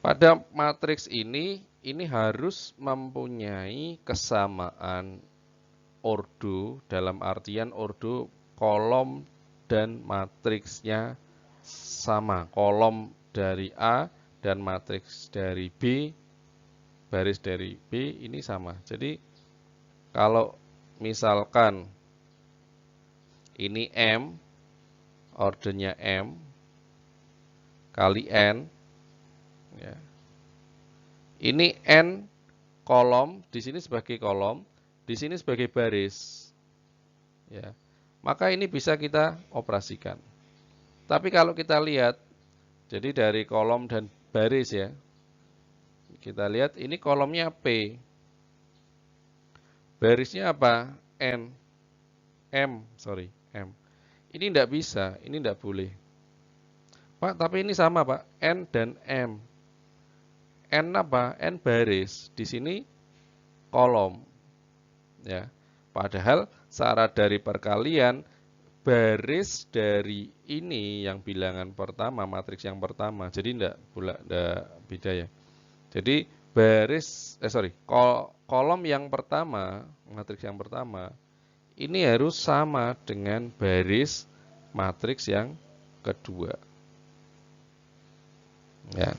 pada matriks ini harus mempunyai kesamaan ordo dalam artian ordo kolom dan matriksnya sama. Kolom dari A dan matriks dari B, baris dari B ini sama. Jadi kalau misalkan ini M, ordernya M kali N, ya. Ini N kolom, di sini sebagai kolom, di sini sebagai baris. Ya. Maka ini bisa kita operasikan. Tapi kalau kita lihat, jadi dari kolom dan baris ya, kita lihat ini kolomnya P. Barisnya apa? M. M. Ini tidak bisa, ini tidak boleh. Pak, tapi ini sama Pak, N dan M. N apa? N baris. Di sini kolom. Ya. Padahal syarat dari perkalian baris dari ini yang bilangan pertama, matriks yang pertama. Jadi enggak beda ya. Jadi kolom yang pertama, matriks yang pertama, ini harus sama dengan baris matriks yang kedua. Ya,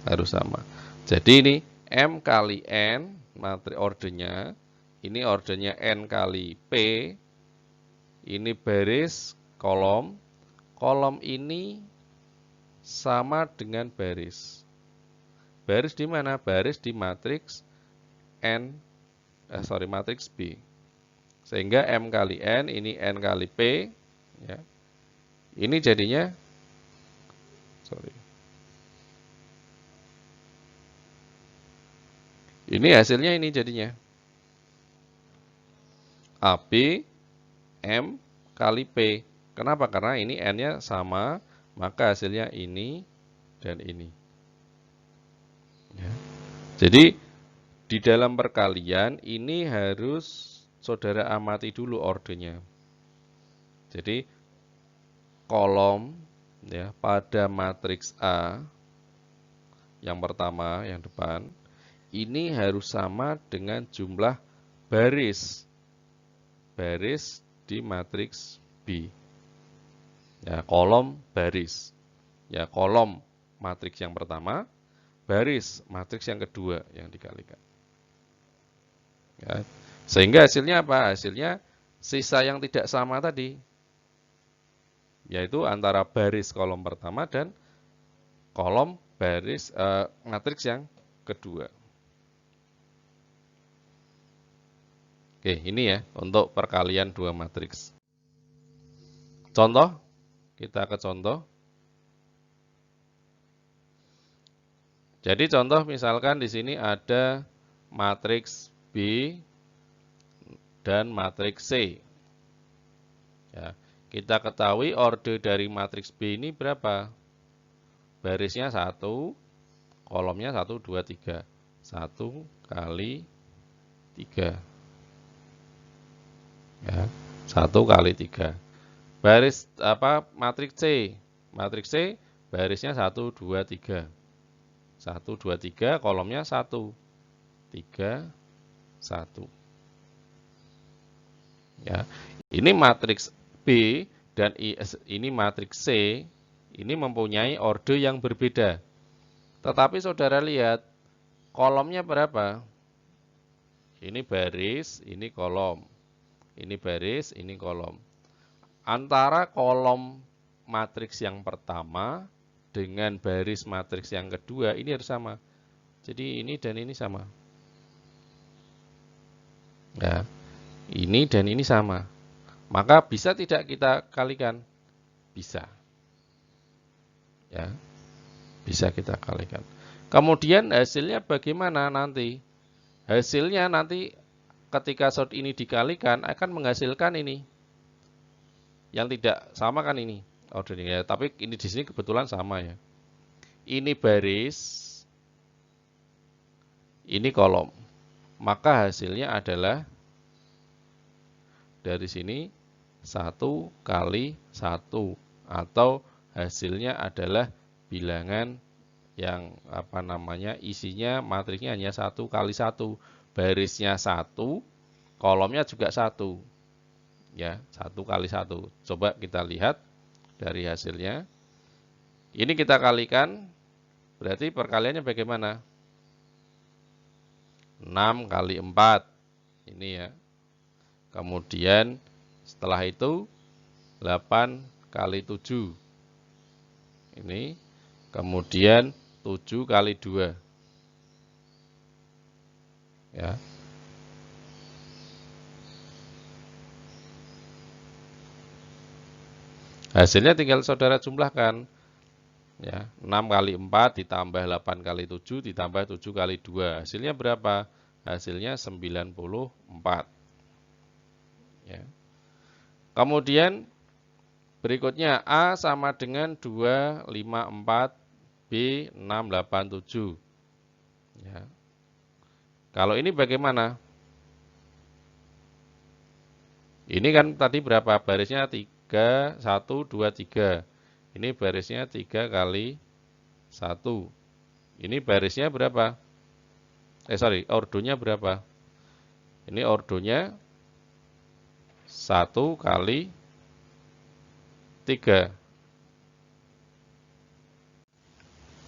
harus sama. Jadi ini M kali N, matriks ordernya, ini ordernya N kali P, ini baris kolom, kolom ini sama dengan baris. Baris di mana? Baris di matriks matriks B. Sehingga M kali N, ini N kali P, ya. Ini jadinya, ini hasilnya ini jadinya. AB M kali P. Kenapa? Karena ini N-nya sama, maka hasilnya ini dan ini. Ya. Jadi, di dalam perkalian ini harus saudara amati dulu ordernya. Jadi, kolom ya pada matriks A, yang pertama, yang depan, ini harus sama dengan jumlah baris di matriks B. Ya, kolom baris. Ya, kolom matriks yang pertama, baris matriks yang kedua yang dikalikan. Ya, sehingga hasilnya apa? Hasilnya sisa yang tidak sama tadi. Yaitu antara baris kolom pertama dan kolom matriks yang kedua. Oke, ini ya untuk perkalian dua matriks. Contoh, kita ke contoh. Jadi contoh misalkan di sini ada matriks B dan matriks C. Ya, kita ketahui orde dari matriks B ini berapa? Barisnya 1, kolomnya 1, 2, 3. 1 kali 3. Ya, 1 kali 3. Baris matriks C? Matriks C barisnya 1, 2, 3. 1, 2, 3, kolomnya 1, 3, 1. Ya, ini matriks B dan ini matriks C, ini mempunyai orde yang berbeda. Tetapi saudara lihat, kolomnya berapa? Ini baris, ini kolom. Ini baris, ini kolom. Antara kolom matriks yang pertama dengan baris matriks yang kedua, ini harus sama. Jadi ini dan ini sama. Ya, ini dan ini sama. Maka bisa tidak kita kalikan? Bisa. Ya, bisa kita kalikan. Kemudian hasilnya bagaimana nanti? Hasilnya nanti ketika sort ini dikalikan akan menghasilkan ini. Yang tidak sama kan ini ordernya, tapi ini di sini kebetulan sama ya. Ini baris, ini kolom. Maka hasilnya adalah dari sini 1 kali 1 atau hasilnya adalah bilangan yang isinya matriksnya hanya 1 kali 1. Barisnya 1, kolomnya juga 1. Ya, 1 kali 1. Coba kita lihat dari hasilnya. Ini kita kalikan, berarti perkaliannya bagaimana? 6 kali 4. Ini ya. Kemudian setelah itu 8 kali 7. Ini. Kemudian 7 kali 2. Ya. Hasilnya tinggal saudara jumlahkan. Ya, 6 kali 4 ditambah 8 kali 7 ditambah 7 kali 2. Hasilnya berapa? Hasilnya 94. Ya. Kemudian berikutnya A sama dengan 2, 5, 4, B, 6, 8, 7. Ya. Kalau ini bagaimana? Ini kan tadi berapa? Barisnya 3, 1, 2, 3. Ini barisnya 3 kali 1. Ini barisnya berapa? Ordonya berapa? Ini ordonya 1 kali 3.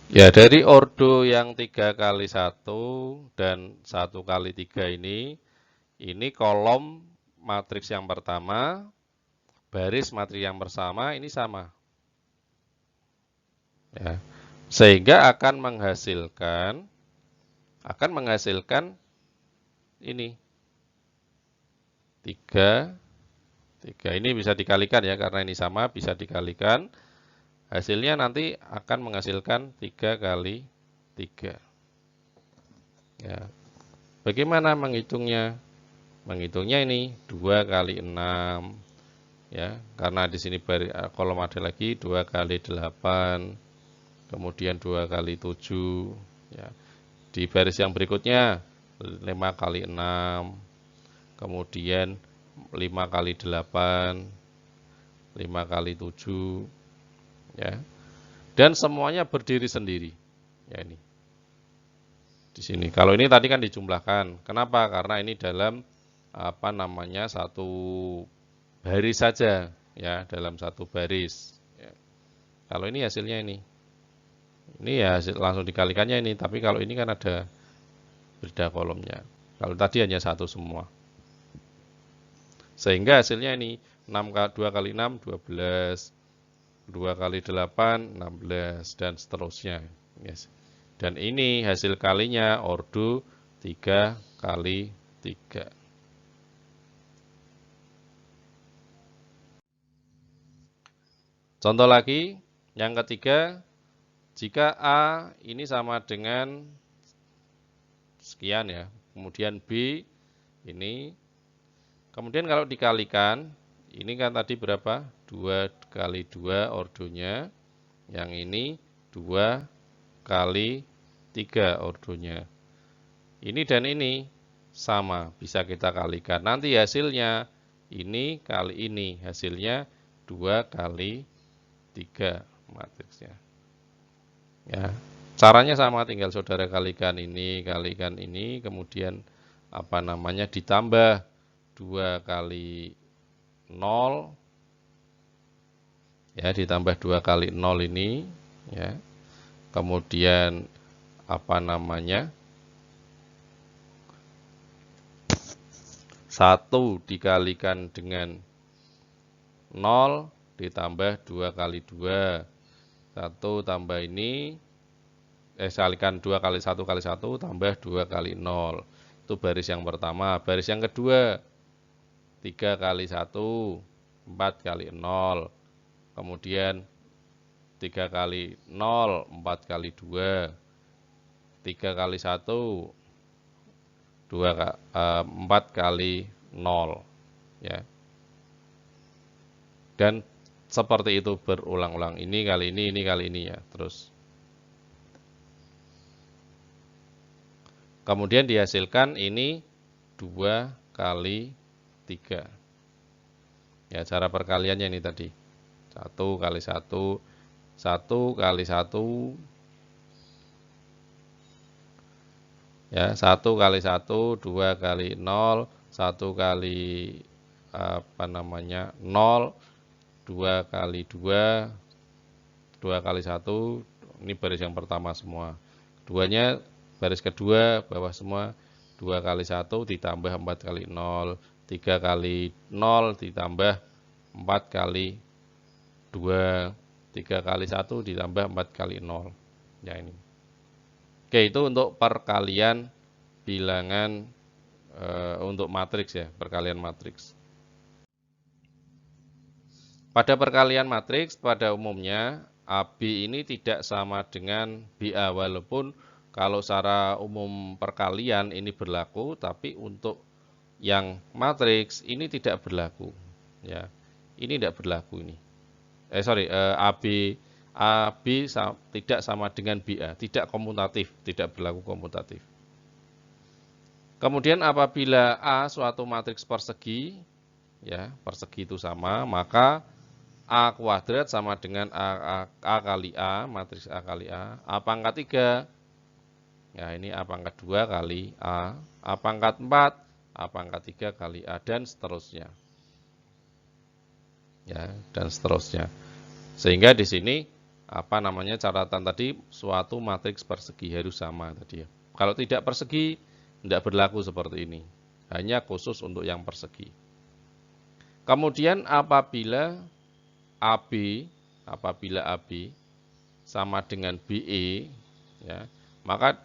Ya, dari ordo yang 3 kali 1 dan 1 kali 3 ini kolom matriks yang pertama, baris matriks yang bersama ini sama. Ya. Sehingga akan menghasilkan ini 3. Ini bisa dikalikan ya, karena ini sama bisa dikalikan. Hasilnya nanti akan menghasilkan 3 kali 3. Ya. Bagaimana menghitungnya? Menghitungnya ini 2 kali 6. Ya, karena di sini kolom ada lagi 2 kali 8. Kemudian 2 kali 7. Ya. Di baris yang berikutnya 5 kali 6. Kemudian 5 kali 8. 5 kali 7. Ya. Dan semuanya berdiri sendiri. Ya, ini. Di sini. Kalau ini tadi kan dijumlahkan. Kenapa? Karena ini dalam satu baris saja, ya, dalam satu baris. Ya. Kalau ini hasilnya ini ya langsung dikalikannya ini. Tapi kalau ini kan ada beda kolomnya. Kalau tadi hanya satu semua. Sehingga hasilnya ini 2 kali 6, 12. 2 kali 8, 16, dan seterusnya. Yes. Dan ini hasil kalinya ordo 3 kali 3. Contoh lagi, yang ketiga, jika A ini sama dengan sekian ya, kemudian B ini, kemudian kalau dikalikan, ini kan tadi berapa? 2 kali 2 ordonya, yang ini 2 kali 3 ordonya. Ini dan ini sama, bisa kita kalikan. Nanti hasilnya ini kali ini, hasilnya 2 kali 3 matriksnya. Ya, caranya sama, tinggal saudara kalikan ini, kemudian apa namanya ditambah 2 kali 0, ya ditambah 2 kali 0 ini, ya. Kemudian apa namanya 1 dikalikan dengan 0 ditambah 2 kali 2. 1 tambah ini, kalikan 2 kali 1 kali 1 tambah 2 kali 0. Itu baris yang pertama. Baris yang kedua, 3 kali 1, 4 kali 0. Kemudian 3 kali 0, 4 kali 2. 3 kali 1, 4 kali 0. Ya. Dan seperti itu berulang-ulang. Ini kali ini ya. Terus. Kemudian dihasilkan ini 2 kali 3. Ya, cara perkaliannya ini tadi. 1 kali 1, 1 kali 1. Ya, 1 kali 1, 2 kali 0, 1 kali apa namanya 0, 2 kali 2, 2 kali 1, ini baris yang pertama semua. Keduanya baris kedua bawah semua, 2 kali 1 ditambah 4 kali 0, 3 kali 0 ditambah 4 kali 2, 3 kali 1 ditambah 4 kali 0. Ya ini. Oke, itu untuk perkalian bilangan untuk matriks ya, perkalian matriks. Pada perkalian matriks pada umumnya AB ini tidak sama dengan BA, walaupun kalau secara umum perkalian ini berlaku, tapi untuk yang matriks ini tidak berlaku. Ya, ini tidak berlaku ini. AB tidak sama dengan BA, tidak komutatif, tidak berlaku komutatif. Kemudian apabila A suatu matriks persegi, ya persegi itu sama, maka A kuadrat sama dengan A kali A, matriks A kali A pangkat 3, ya ini A pangkat 2 kali A pangkat 4, A pangkat 3 kali A, dan seterusnya. Ya, dan seterusnya. Sehingga di sini apa namanya catatan tadi, suatu matriks persegi harus sama tadi ya. Kalau tidak persegi tidak berlaku seperti ini. Hanya khusus untuk yang persegi. Kemudian apabila AB sama dengan BE, ya, maka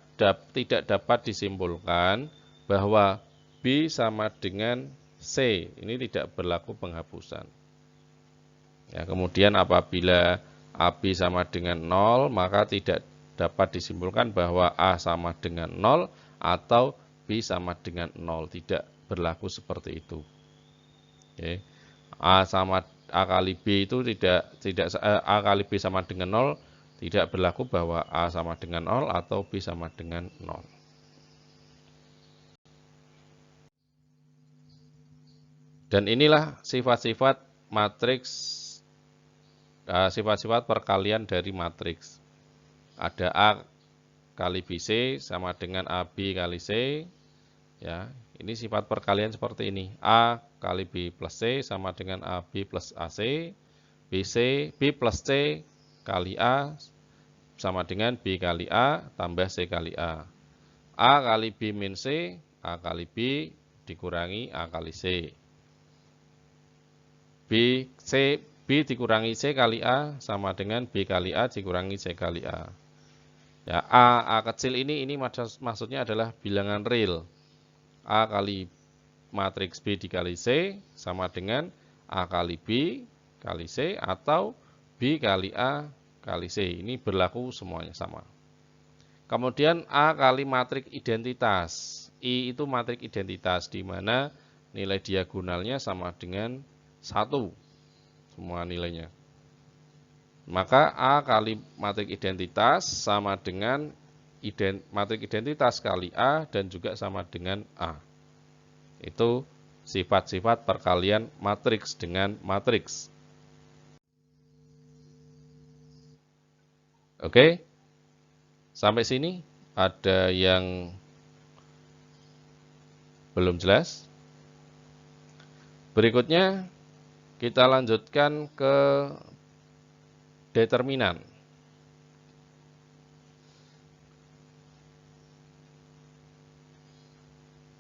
tidak dapat disimpulkan bahwa B sama dengan C. Ini tidak berlaku penghapusan. Ya, kemudian apabila AB sama dengan 0, maka tidak dapat disimpulkan bahwa A sama dengan 0 atau B sama dengan 0. Tidak berlaku seperti itu. Oke. A kali B itu A kali B sama dengan 0, tidak berlaku bahwa A sama dengan 0 atau B sama dengan 0. Dan inilah sifat-sifat matriks, sifat-sifat perkalian dari matriks. Ada A kali BC sama dengan AB kali C. Ya, ini sifat perkalian seperti ini. A kali B plus C sama dengan AB plus AC. B plus C kali A sama dengan B kali A tambah C kali A. A kali B min C, A kali B dikurangi A kali C. B dikurangi C kali A sama dengan B kali A dikurangi C kali A. Ya, A kecil ini maksudnya adalah bilangan real. A kali matriks B dikali C sama dengan A kali B kali C atau B kali A kali C. Ini berlaku semuanya sama. Kemudian A kali matriks identitas. I itu matriks identitas di mana nilai diagonalnya sama dengan 1. Semua nilainya. Maka A kali matriks identitas sama dengan matriks identitas kali A dan juga sama dengan A. Itu sifat-sifat perkalian matriks dengan matriks. Oke? Sampai sini ada yang belum jelas? Berikutnya kita lanjutkan ke determinan.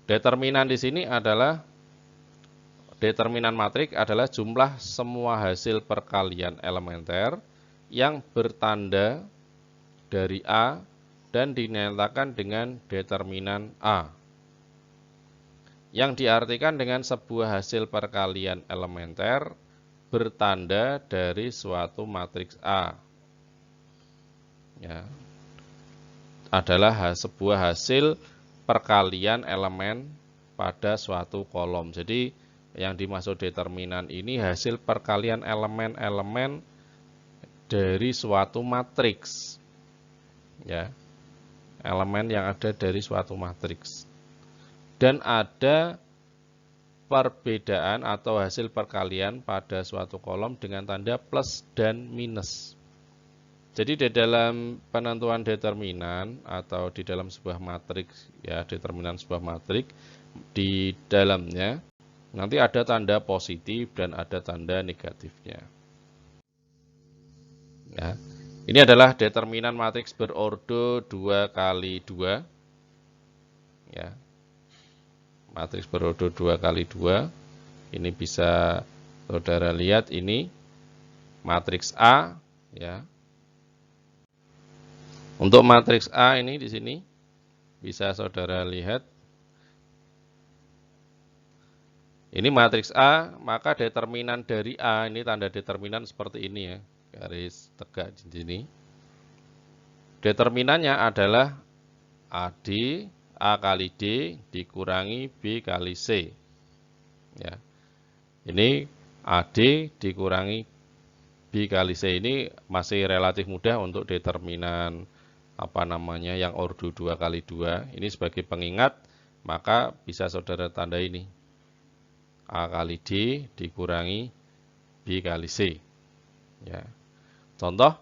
Determinan di sini adalah determinan matrik adalah jumlah semua hasil perkalian elementer yang bertanda dari A dan dinyatakan dengan determinan A. Yang diartikan dengan sebuah hasil perkalian elementer bertanda dari suatu matriks A. Ya, adalah sebuah hasil perkalian elemen pada suatu kolom. Jadi yang dimaksud determinan ini hasil perkalian elemen-elemen dari suatu matriks. Ya, elemen yang ada dari suatu matriks. Dan ada perbedaan atau hasil perkalian pada suatu kolom dengan tanda plus dan minus. Jadi di dalam penentuan determinan atau di dalam sebuah matriks, ya determinan sebuah matriks, di dalamnya nanti ada tanda positif dan ada tanda negatifnya. Ya. Ini adalah determinan matriks berordo 2 kali 2. Ya. Matriks berordo 2 kali 2. Ini bisa saudara lihat ini matriks A, ya. Untuk matriks A ini di sini bisa saudara lihat. Ini matriks A, maka determinan dari A ini tanda determinan seperti ini ya, garis tegak di sini. Determinannya adalah AD, A kali D dikurangi B kali C. Ya. Ini AD dikurangi B kali C ini masih relatif mudah untuk determinan yang ordo 2 kali 2. Ini sebagai pengingat, maka bisa saudara tanda ini. A kali D dikurangi B kali C. Ya. Contoh,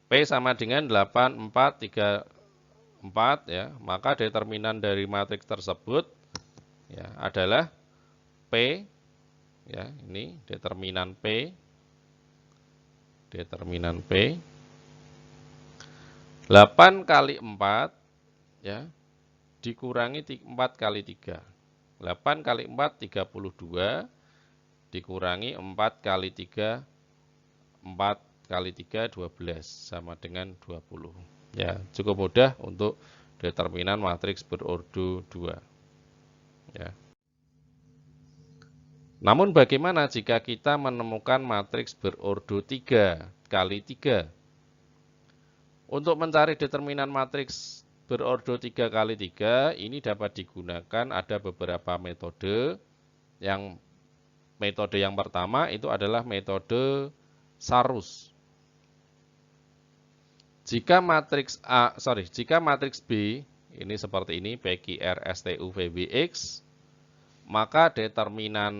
P sama dengan 8, 4, 3, 4, ya. Maka determinan dari matriks tersebut ya, adalah P, ya, ini determinan P. Determinan P. 8 kali 4, ya, dikurangi 4 kali 3. 8 kali 4, 32, dikurangi 4 kali 3, 4 kali 3, 12, sama dengan 20. Ya, cukup mudah untuk determinan matriks berordo 2. Ya. Namun bagaimana jika kita menemukan matriks berordo 3 kali 3? Untuk mencari determinan matriks berordo 3 kali 3, ini dapat digunakan ada beberapa metode. Metode yang pertama itu adalah metode Sarus. Jika matriks B ini seperti ini, PQR STU VBX, maka determinan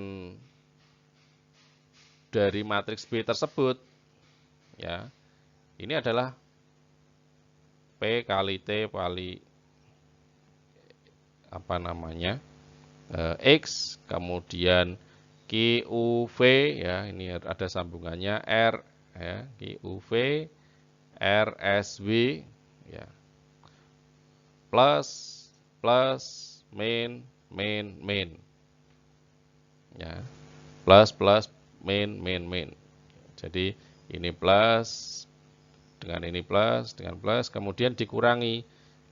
dari matriks B tersebut, ya, ini adalah P kali T kali X, kemudian QV, ya, ini ada sambungannya R, ya, QV, RSW, ya, plus, min, ya, plus, min. Jadi ini plus dengan ini plus, dengan plus, kemudian dikurangi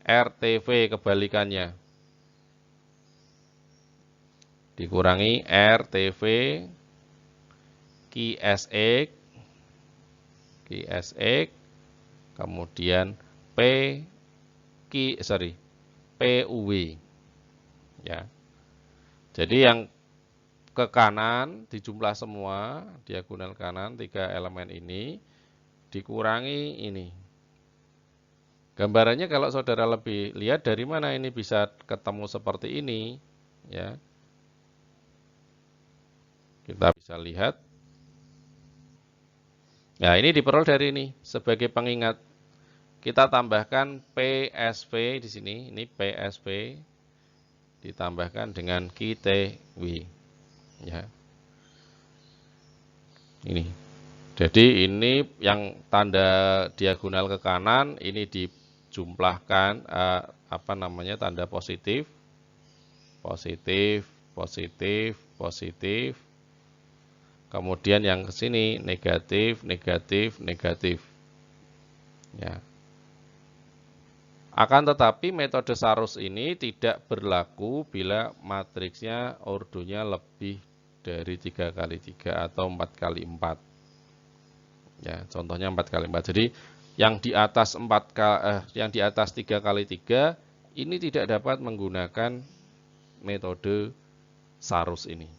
RTV kebalikannya. Dikurangi RTV QSX, kemudian PUW. Ya. Jadi yang ke kanan dijumlah semua, diagonal kanan 3 elemen ini dikurangi ini. Gambarannya kalau saudara lebih lihat dari mana ini bisa ketemu seperti ini, ya. Kita bisa lihat. Nah, ini diperoleh dari ini sebagai pengingat. Kita tambahkan PSV di sini, ini PSV ditambahkan dengan QTW. Ya. Ini. Jadi ini yang tanda diagonal ke kanan ini dijumlahkan tanda positif, positif, positif, positif. Kemudian yang ke sini negatif, negatif, negatif. Ya. Akan tetapi metode Sarus ini tidak berlaku bila matriksnya ordonya lebih dari 3x3 atau 4x4. Ya, contohnya 4x4. Jadi yang di atas 3x3 ini tidak dapat menggunakan metode Sarus ini.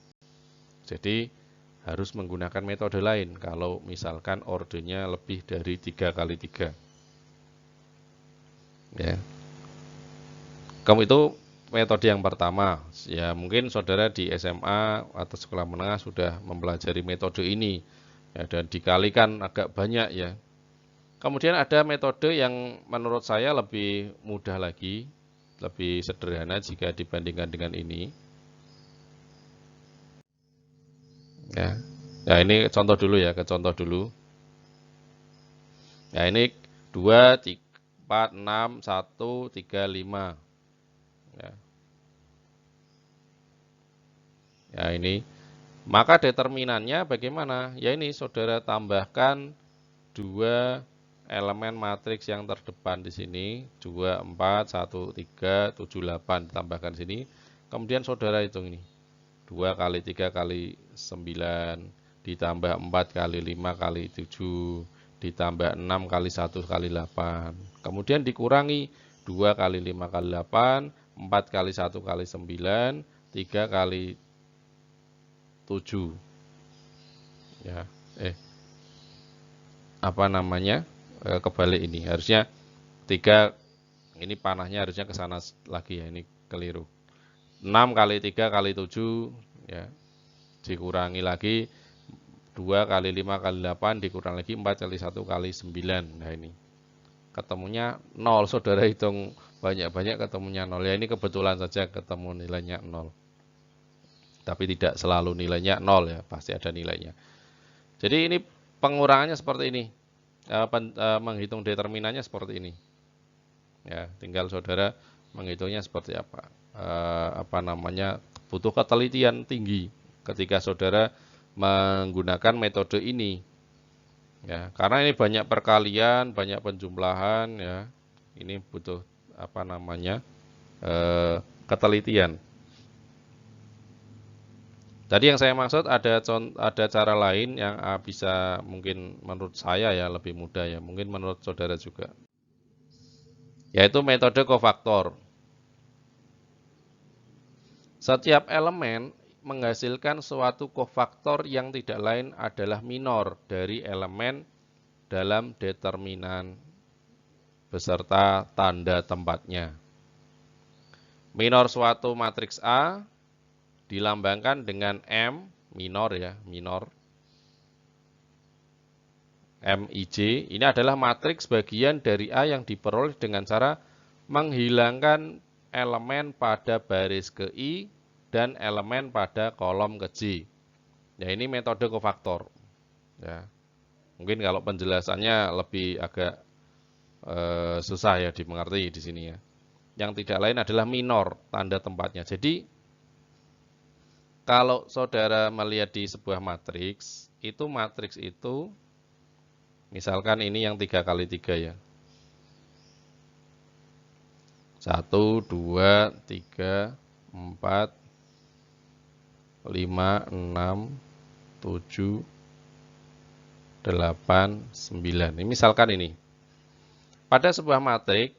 Jadi harus menggunakan metode lain kalau misalkan ordernya lebih dari 3x3. Ya. Kamu itu metode yang pertama. Ya, mungkin saudara di SMA atau sekolah menengah sudah mempelajari metode ini. Ya, dan dikalikan agak banyak ya. Kemudian ada metode yang menurut saya lebih mudah lagi, lebih sederhana jika dibandingkan dengan ini. Ya. Nah, ini contoh dulu ya, ke contoh dulu. Nah, ini 2, 4, 6, 1, 3, 5. Ya. Ya, ini. Maka determinannya bagaimana? Ya ini, saudara tambahkan 2 elemen matriks yang terdepan di sini. 2, 4, 1, 3, 7, 8. Ditambahkan sini. Kemudian saudara hitung ini. 2 kali 3 kali 9. Ditambah 4 kali 5 kali 7. Ditambah 6 kali 1 kali 8. Kemudian dikurangi 2 kali 5 kali 8. 4 kali 1 kali 9. 3 kali 7. Ya, kebalik ini. Harusnya 3, ini panahnya harusnya ke sana lagi ya, ini keliru. 6 kali 3 kali 7, ya. Dikurangi lagi 2 kali 5 kali 8, dikurangi lagi 4 kali 1 kali 9. Nah, ini. Ketemunya 0, saudara hitung banyak-banyak ketemunya 0. Ya, ini kebetulan saja ketemu nilainya 0. Tapi tidak selalu nilainya 0 ya, pasti ada nilainya. Jadi ini pengurangannya seperti ini. Menghitung determinannya seperti ini. Ya, tinggal saudara menghitungnya seperti apa. Butuh ketelitian tinggi ketika saudara menggunakan metode ini. Ya, karena ini banyak perkalian, banyak penjumlahan ya. Ini butuh ketelitian. Tadi yang saya maksud ada cara lain yang bisa mungkin menurut saya ya lebih mudah ya, mungkin menurut saudara juga. Yaitu metode kofaktor. Setiap elemen menghasilkan suatu kofaktor yang tidak lain adalah minor dari elemen dalam determinan beserta tanda tempatnya. Minor suatu matriks A dilambangkan dengan M minor ya, minor. MIJ ini adalah matriks bagian dari A yang diperoleh dengan cara menghilangkan elemen pada baris ke I dan elemen pada kolom ke J. Ya, ini metode kofaktor. Ya. Mungkin kalau penjelasannya lebih agak susah ya dimengerti di sini ya. Yang tidak lain adalah minor tanda tempatnya. Jadi kalau saudara melihat di sebuah matriks itu Misalkan ini yang 3 kali 3 ya. 1, 2, 3, 4, 5, 6, 7, 8, 9. Ini misalkan ini. Pada sebuah matrik,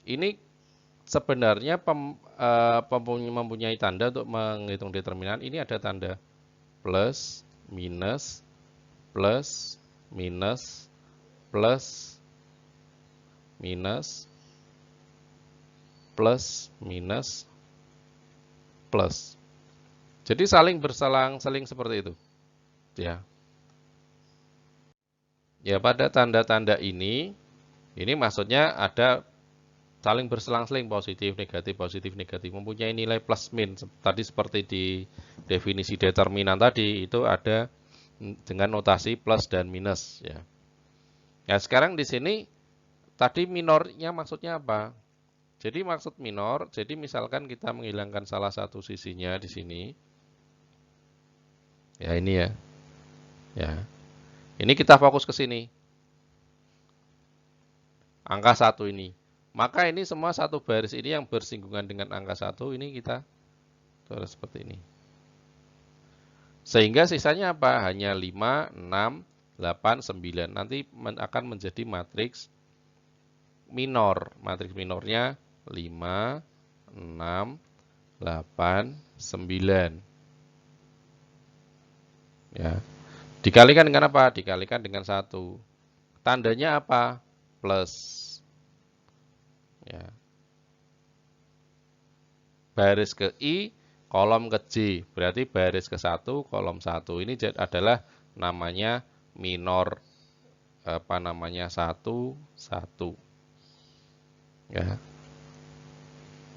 ini sebenarnya mempunyai tanda untuk menghitung determinan. Ini ada tanda plus, minus, plus, minus, plus, minus, plus, minus, plus. Jadi saling berselang-seling seperti itu. Ya. Ya, pada tanda-tanda ini maksudnya ada saling berselang-seling positif, negatif, mempunyai nilai plus min. Tadi seperti di definisi determinan tadi, itu ada dengan notasi plus dan minus. Ya. Nah, sekarang di sini, tadi minornya maksudnya apa? Jadi maksud minor, jadi misalkan kita menghilangkan salah satu sisinya di sini. Ya, ini ya. Ya. Ini kita fokus ke sini. Angka 1 ini. Maka ini semua satu baris ini yang bersinggungan dengan angka 1, ini kita tulis seperti ini. Sehingga sisanya apa? Hanya 5, 6, 8, 9. Nanti akan menjadi matriks minor. Matriks minornya 5, 6, 8, 9. Ya. Dikalikan dengan apa? Dikalikan dengan 1. Tandanya apa? Plus. Ya. Baris ke I, kolom ke J. Berarti baris ke 1, kolom 1. Ini adalah namanya minor 1, 1. Ya.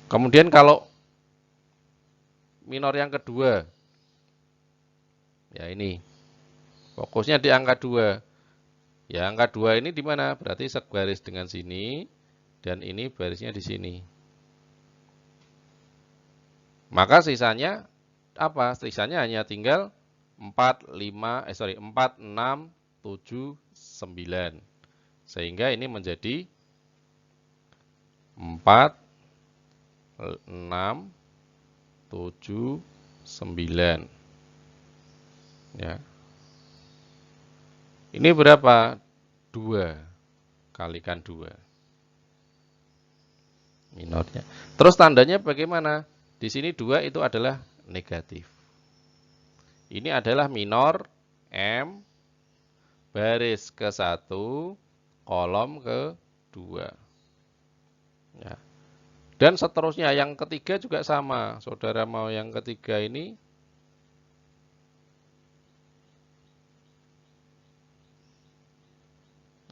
Kemudian kalau minor yang kedua, ya ini. Fokusnya di angka 2. Ya, angka 2 ini di mana? Berarti sebaris dengan sini, dan ini barisnya di sini. Maka sisanya apa? Sisanya hanya tinggal 4, 6, 7, 9. Sehingga ini menjadi 4, 6, 7, 9. Ya. Ini berapa? 2. Kalikan 2. Minornya. Terus tandanya bagaimana? Di sini 2 itu adalah negatif. Ini adalah minor M baris ke 1, kolom ke 2. Ya. Dan seterusnya, yang ketiga juga sama. Saudara mau yang ketiga ini,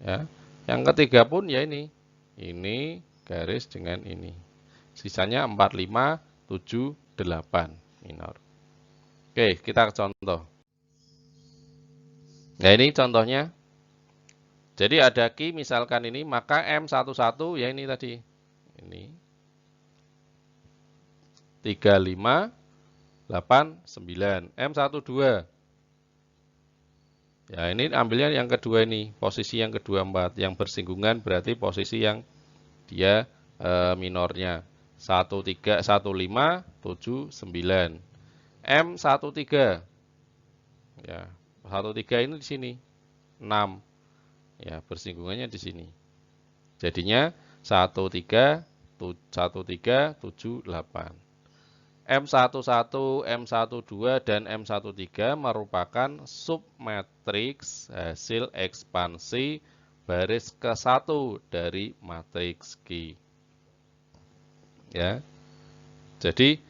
ya. Yang ketiga pun ya ini. Ini garis dengan ini. Sisanya 4, 5, 7, 8 minor. Oke, kita contoh. Nah, ini contohnya. Jadi ada Q misalkan ini, maka M11 ya ini tadi. Ini 3, 5, 8, 9. M12. Ya, ini ambilnya yang kedua ini, posisi yang kedua 4. Yang bersinggungan berarti posisi yang dia minornya. 1, 3, 1, 5, 7, 9. M13. Ya, 13 ini di sini. 6. Ya, bersinggungannya di sini. Jadinya 1, 3, 7, 8. M11, M12, dan M13 merupakan submatriks hasil ekspansi baris ke-1 dari matriks Q. Ya. Jadi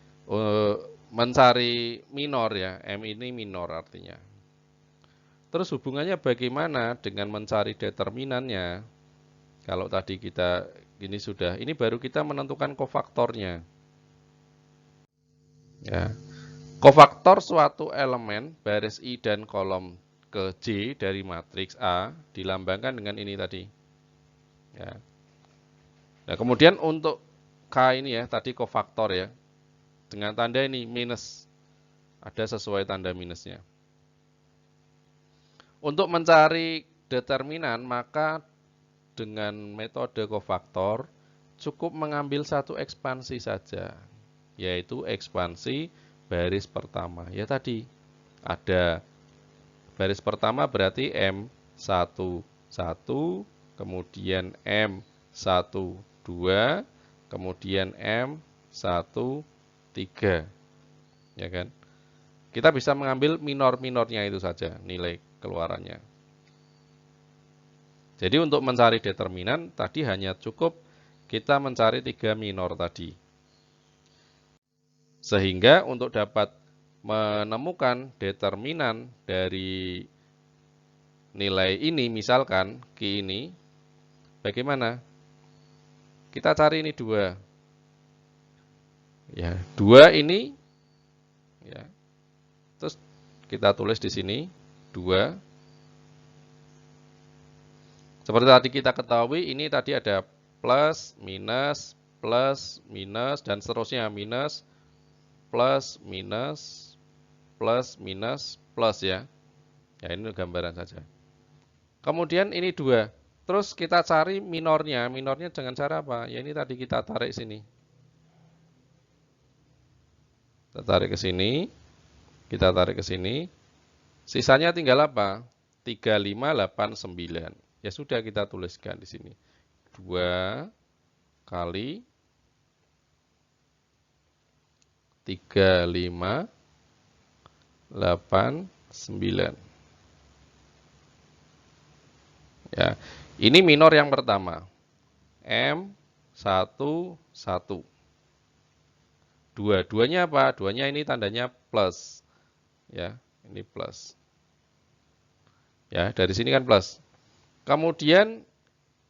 mencari minor ya, M ini minor artinya. Terus hubungannya bagaimana dengan mencari determinannya? Kalau tadi kita ini baru kita menentukan kofaktornya. Ya. Kofaktor suatu elemen baris I dan kolom ke J dari matriks A dilambangkan dengan ini tadi. Ya. Nah, kemudian untuk K ini ya, tadi kofaktor ya, dengan tanda ini minus. Ada sesuai tanda minusnya. Untuk mencari determinan, maka dengan metode kofaktor cukup mengambil satu ekspansi saja, yaitu ekspansi baris pertama. Ya tadi, ada baris pertama berarti M11, kemudian M12, kemudian M13, ya kan? Kita bisa mengambil minor-minornya itu saja, nilai keluarannya. Jadi untuk mencari determinan, tadi hanya cukup kita mencari 3 minor tadi. Sehingga untuk dapat menemukan determinan dari nilai ini, misalkan Q ini, bagaimana? Kita cari ini 2. Ya, 2 ini, ya, terus kita tulis di sini, 2. Seperti tadi kita ketahui, ini tadi ada plus, minus, dan seterusnya. Minus, plus, plus ya. Ya, ini gambaran saja. Kemudian ini 2. Terus kita cari minornya. Minornya dengan cara apa? Ya ini tadi kita tarik sini. Kita tarik ke sini. Kita tarik ke sini. Sisanya tinggal apa? 3, 5, 8, 9. Ya sudah kita tuliskan di sini. 2 kali 3, 5, 8, 9. Ya, ini minor yang pertama. M11. 2. 2-nya apa? 2-nya ini tandanya plus. Ya, ini plus. Ya, dari sini kan plus. Kemudian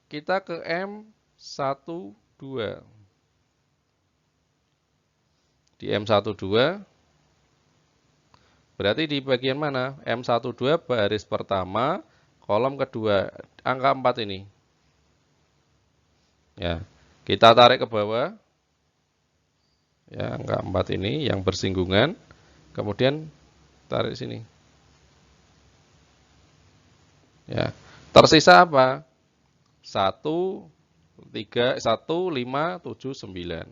kita ke M12. Di M12 berarti di bagian mana? M12 baris pertama, kolom kedua, angka 4 ini. Ya, kita tarik ke bawah. Ya, angka 4 ini yang bersinggungan. Kemudian tarik sini. Ya, tersisa apa? 1, 3, 1, 5, 7, 9.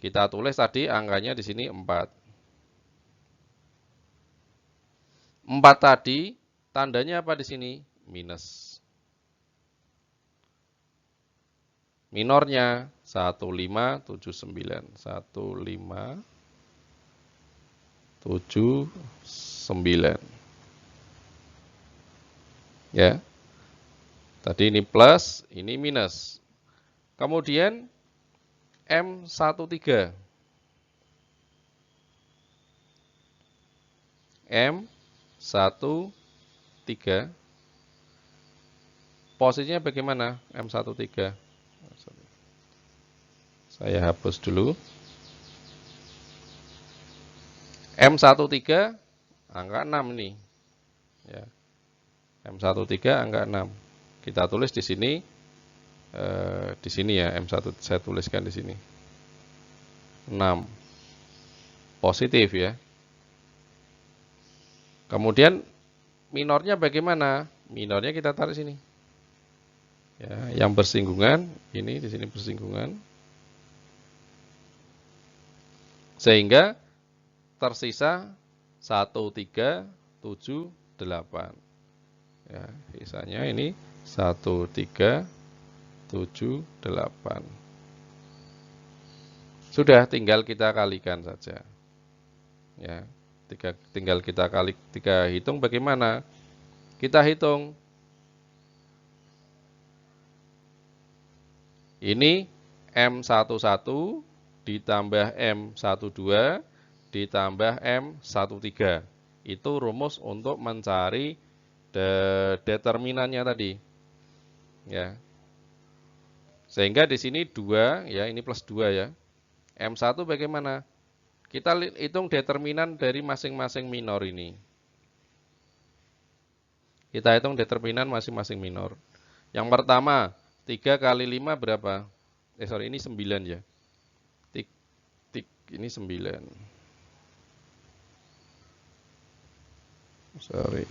Kita tulis tadi angkanya di sini 4. 4 tadi tandanya apa di sini? Minus. Minornya 1, 5, 7, 9. 1, 5, 7, 9. Ya. Tadi ini plus, ini minus. Kemudian M13. M13. Posisinya bagaimana? M13. Saya hapus dulu. M13 angka 6 nih. Ya. M13 angka 6. Kita tulis di sini ya M1 saya tuliskan di sini. 6. Positif ya. Kemudian minornya bagaimana? Minornya kita tarik sini. Ya, yang bersinggungan ini di sini bersinggungan. Sehingga tersisa 1, 3, 7, 8. Ya, sisanya ini 1, 3, 7, 8. Sudah tinggal kita kalikan saja. Ya, tinggal kita hitung bagaimana? Kita hitung. Ini M11 ditambah M12 ditambah M13. Itu rumus untuk mencari determinannya tadi. Ya. Sehingga di sini 2 ya, ini plus 2 ya. M1 bagaimana? Kita hitung determinan dari masing-masing minor ini. Kita hitung determinan masing-masing minor. Yang pertama, 3 kali 5 berapa? Ini 9 ya. Ini 9. Sorry.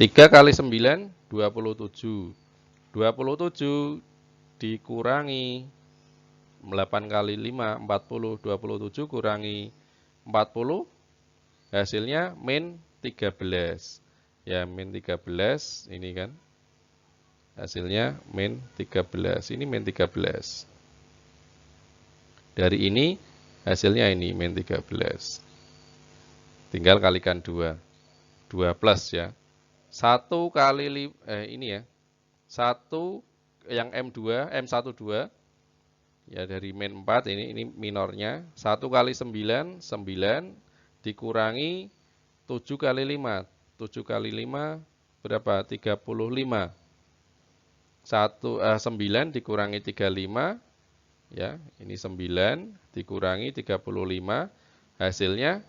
3 kali 9, 27. 27 dikurangi 8 kali 5, 40. 27 kurangi 40, hasilnya min 13. Ya, min 13, ini kan. Hasilnya min 13. Ini min 13. Dari ini, hasilnya ini min 13. Tinggal kalikan 2. 2 plus ya. 1 kali, ini ya. 1 yang M2, M12. Ya, dari min 4, ini minornya. 1 kali 9, 9 dikurangi 7 kali 5. 7 kali 5 berapa? 35. 9 dikurangi 35, ya, ini 9 dikurangi 35, hasilnya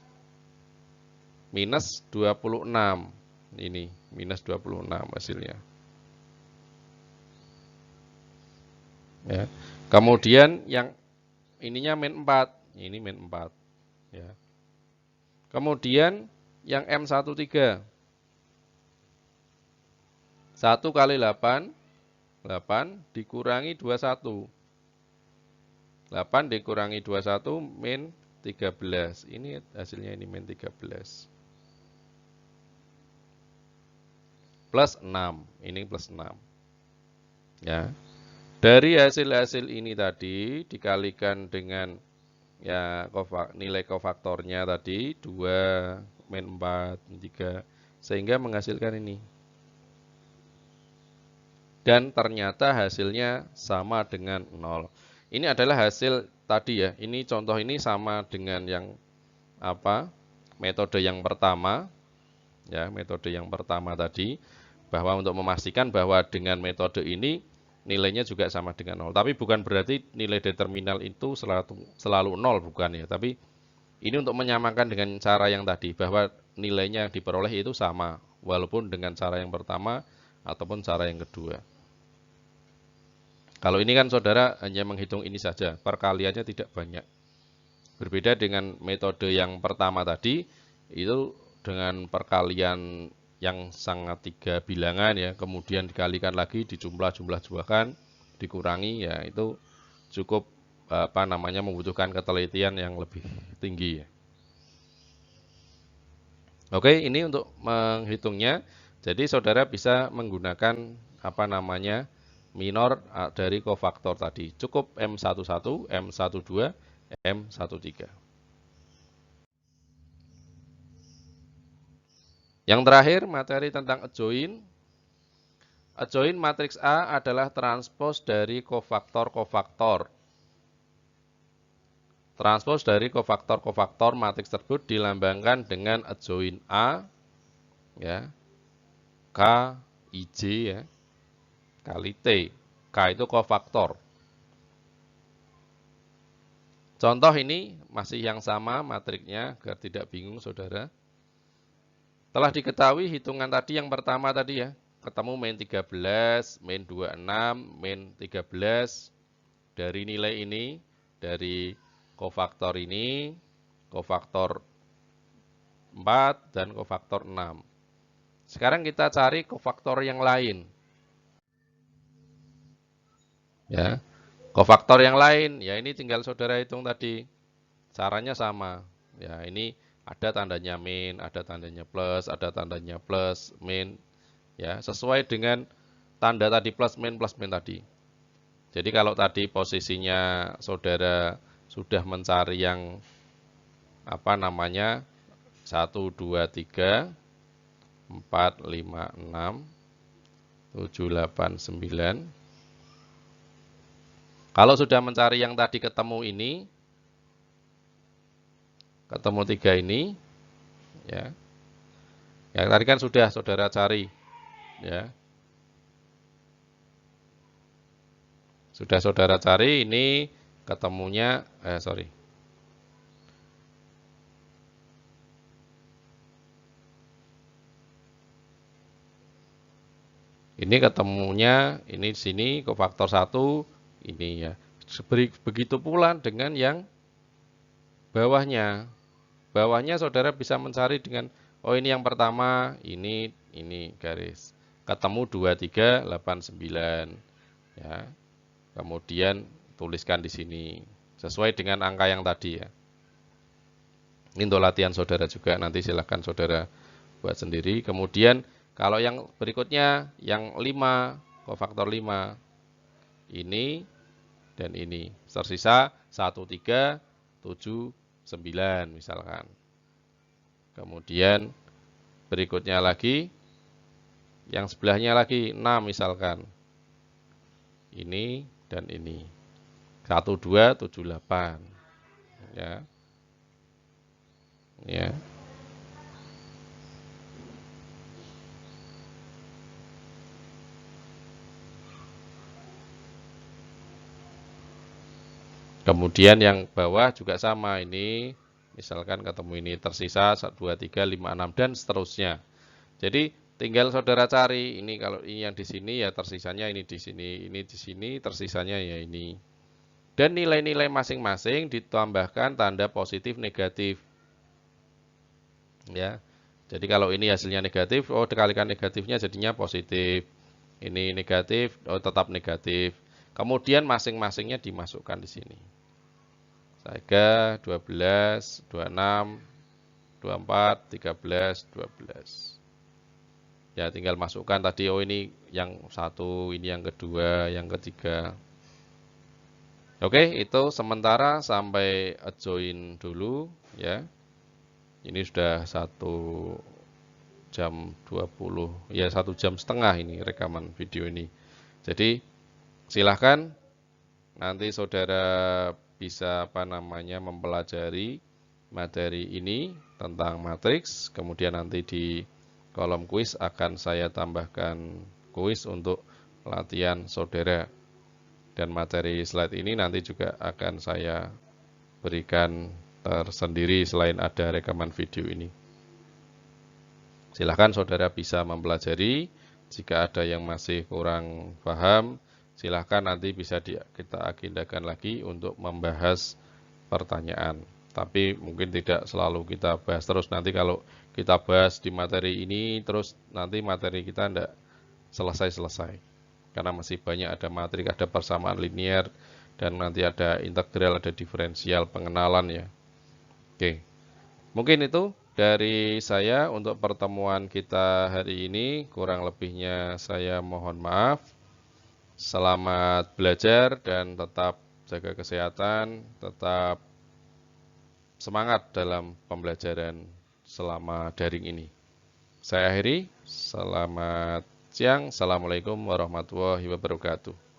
minus 26. Ini minus 26 hasilnya. Ya. Kemudian yang ininya min 4, ini min 4. Ya. Kemudian yang M13. 1 kali 8, 8 dikurangi 21. 8 dikurangi 21 min 13. Ini hasilnya ini min 13. Plus 6. Ini plus 6. Ya. Dari hasil-hasil ini tadi dikalikan dengan ya nilai kofaktornya tadi 2, min 4, min 3, sehingga menghasilkan ini. Dan ternyata hasilnya sama dengan 0. Ini adalah hasil tadi ya. Ini contoh ini sama dengan yang metode yang pertama. Ya, metode yang pertama tadi, bahwa untuk memastikan bahwa dengan metode ini nilainya juga sama dengan 0. Tapi bukan berarti nilai determinal itu selalu 0, bukan ya. Tapi ini untuk menyamakan dengan cara yang tadi, bahwa nilainya yang diperoleh itu sama, walaupun dengan cara yang pertama ataupun cara yang kedua. Kalau ini kan saudara hanya menghitung ini saja, perkaliannya tidak banyak. Berbeda dengan metode yang pertama tadi, itu dengan perkalian yang sangat 3 bilangan ya, kemudian dikalikan lagi, dijumlah-jumlah-jumlahkan, dikurangi ya, itu cukup membutuhkan ketelitian yang lebih tinggi ya. Oke, ini untuk menghitungnya. Jadi saudara bisa menggunakan minor dari kofaktor tadi. Cukup M11, M12, M13. Yang terakhir, materi tentang adjoin. Adjoin matriks A adalah transpos dari kofaktor-kofaktor. Transpos dari kofaktor-kofaktor matriks tersebut dilambangkan dengan adjoin A, ya, K, IJ, ya, kali T. K itu kofaktor. Contoh ini masih yang sama matriknya, agar tidak bingung saudara. Telah diketahui hitungan tadi yang pertama tadi ya, ketemu min 13, min 26, min 13. Dari nilai ini, dari kofaktor ini, kofaktor 4 dan kofaktor 6. Sekarang kita cari kofaktor yang lain. Ya, kofaktor yang lain, ya ini tinggal saudara hitung tadi. Caranya sama. Ya, ini ada tandanya min, ada tandanya plus, ada tandanya plus, min. Ya, sesuai dengan tanda tadi plus min tadi. Jadi kalau tadi posisinya saudara sudah mencari yang 1, 2, 3, 4, 5, 6, 7, 8, 9. Kalau sudah mencari yang tadi ketemu ini, ketemu 3 ini, ya. Yang tadi kan sudah saudara cari, ya. Sudah saudara cari, ini ketemunya, Ini ketemunya, ini di sini kofaktor 1, ini ya. Begitu pula dengan yang bawahnya. Bawahnya saudara bisa mencari dengan, oh ini yang pertama, ini ini garis. Ketemu 2389 ya. Kemudian tuliskan di sini sesuai dengan angka yang tadi ya. Ini untuk latihan saudara juga, nanti silahkan saudara buat sendiri. Kemudian kalau yang berikutnya yang 5 kofaktor 5 ini dan ini tersisa 1379 misalkan. Kemudian berikutnya lagi yang sebelahnya lagi 6 misalkan. Ini dan ini 1278 ya. Ya. Kemudian yang bawah juga sama, ini misalkan ketemu ini tersisa 1, 2, 3, 5, 6 dan seterusnya. Jadi tinggal saudara cari, ini kalau ini yang di sini ya tersisanya ini di sini tersisanya ya ini. Dan nilai-nilai masing-masing ditambahkan tanda positif negatif. Ya. Jadi kalau ini hasilnya negatif, oh dikalikan negatifnya jadinya positif. Ini negatif, oh tetap negatif. Kemudian masing-masingnya dimasukkan di sini. 3, 12, 26, 24, 13, 12. Ya tinggal masukkan tadi, oh ini yang satu, ini yang kedua, yang ketiga. Oke, itu sementara sampai join dulu ya. Ini sudah 1 jam 20, ya 1 jam setengah ini rekaman video ini. Jadi silahkan nanti saudara bisa mempelajari materi ini tentang matriks, kemudian nanti di kolom kuis akan saya tambahkan kuis untuk latihan saudara. Dan materi slide ini nanti juga akan saya berikan tersendiri selain ada rekaman video ini. Silahkan saudara bisa mempelajari. Jika ada yang masih kurang paham, silahkan nanti bisa kita agendakan lagi untuk membahas pertanyaan. Tapi mungkin tidak selalu kita bahas terus. Nanti kalau kita bahas di materi ini, terus nanti materi kita tidak selesai-selesai. Karena masih banyak ada matrik, ada persamaan linear, dan nanti ada integral, ada diferensial, pengenalan ya. Oke, mungkin itu dari saya untuk pertemuan kita hari ini. Kurang lebihnya saya mohon maaf. Selamat belajar dan tetap jaga kesehatan, tetap semangat dalam pembelajaran selama daring ini. Saya akhiri, selamat siang, assalamualaikum warahmatullahi wabarakatuh.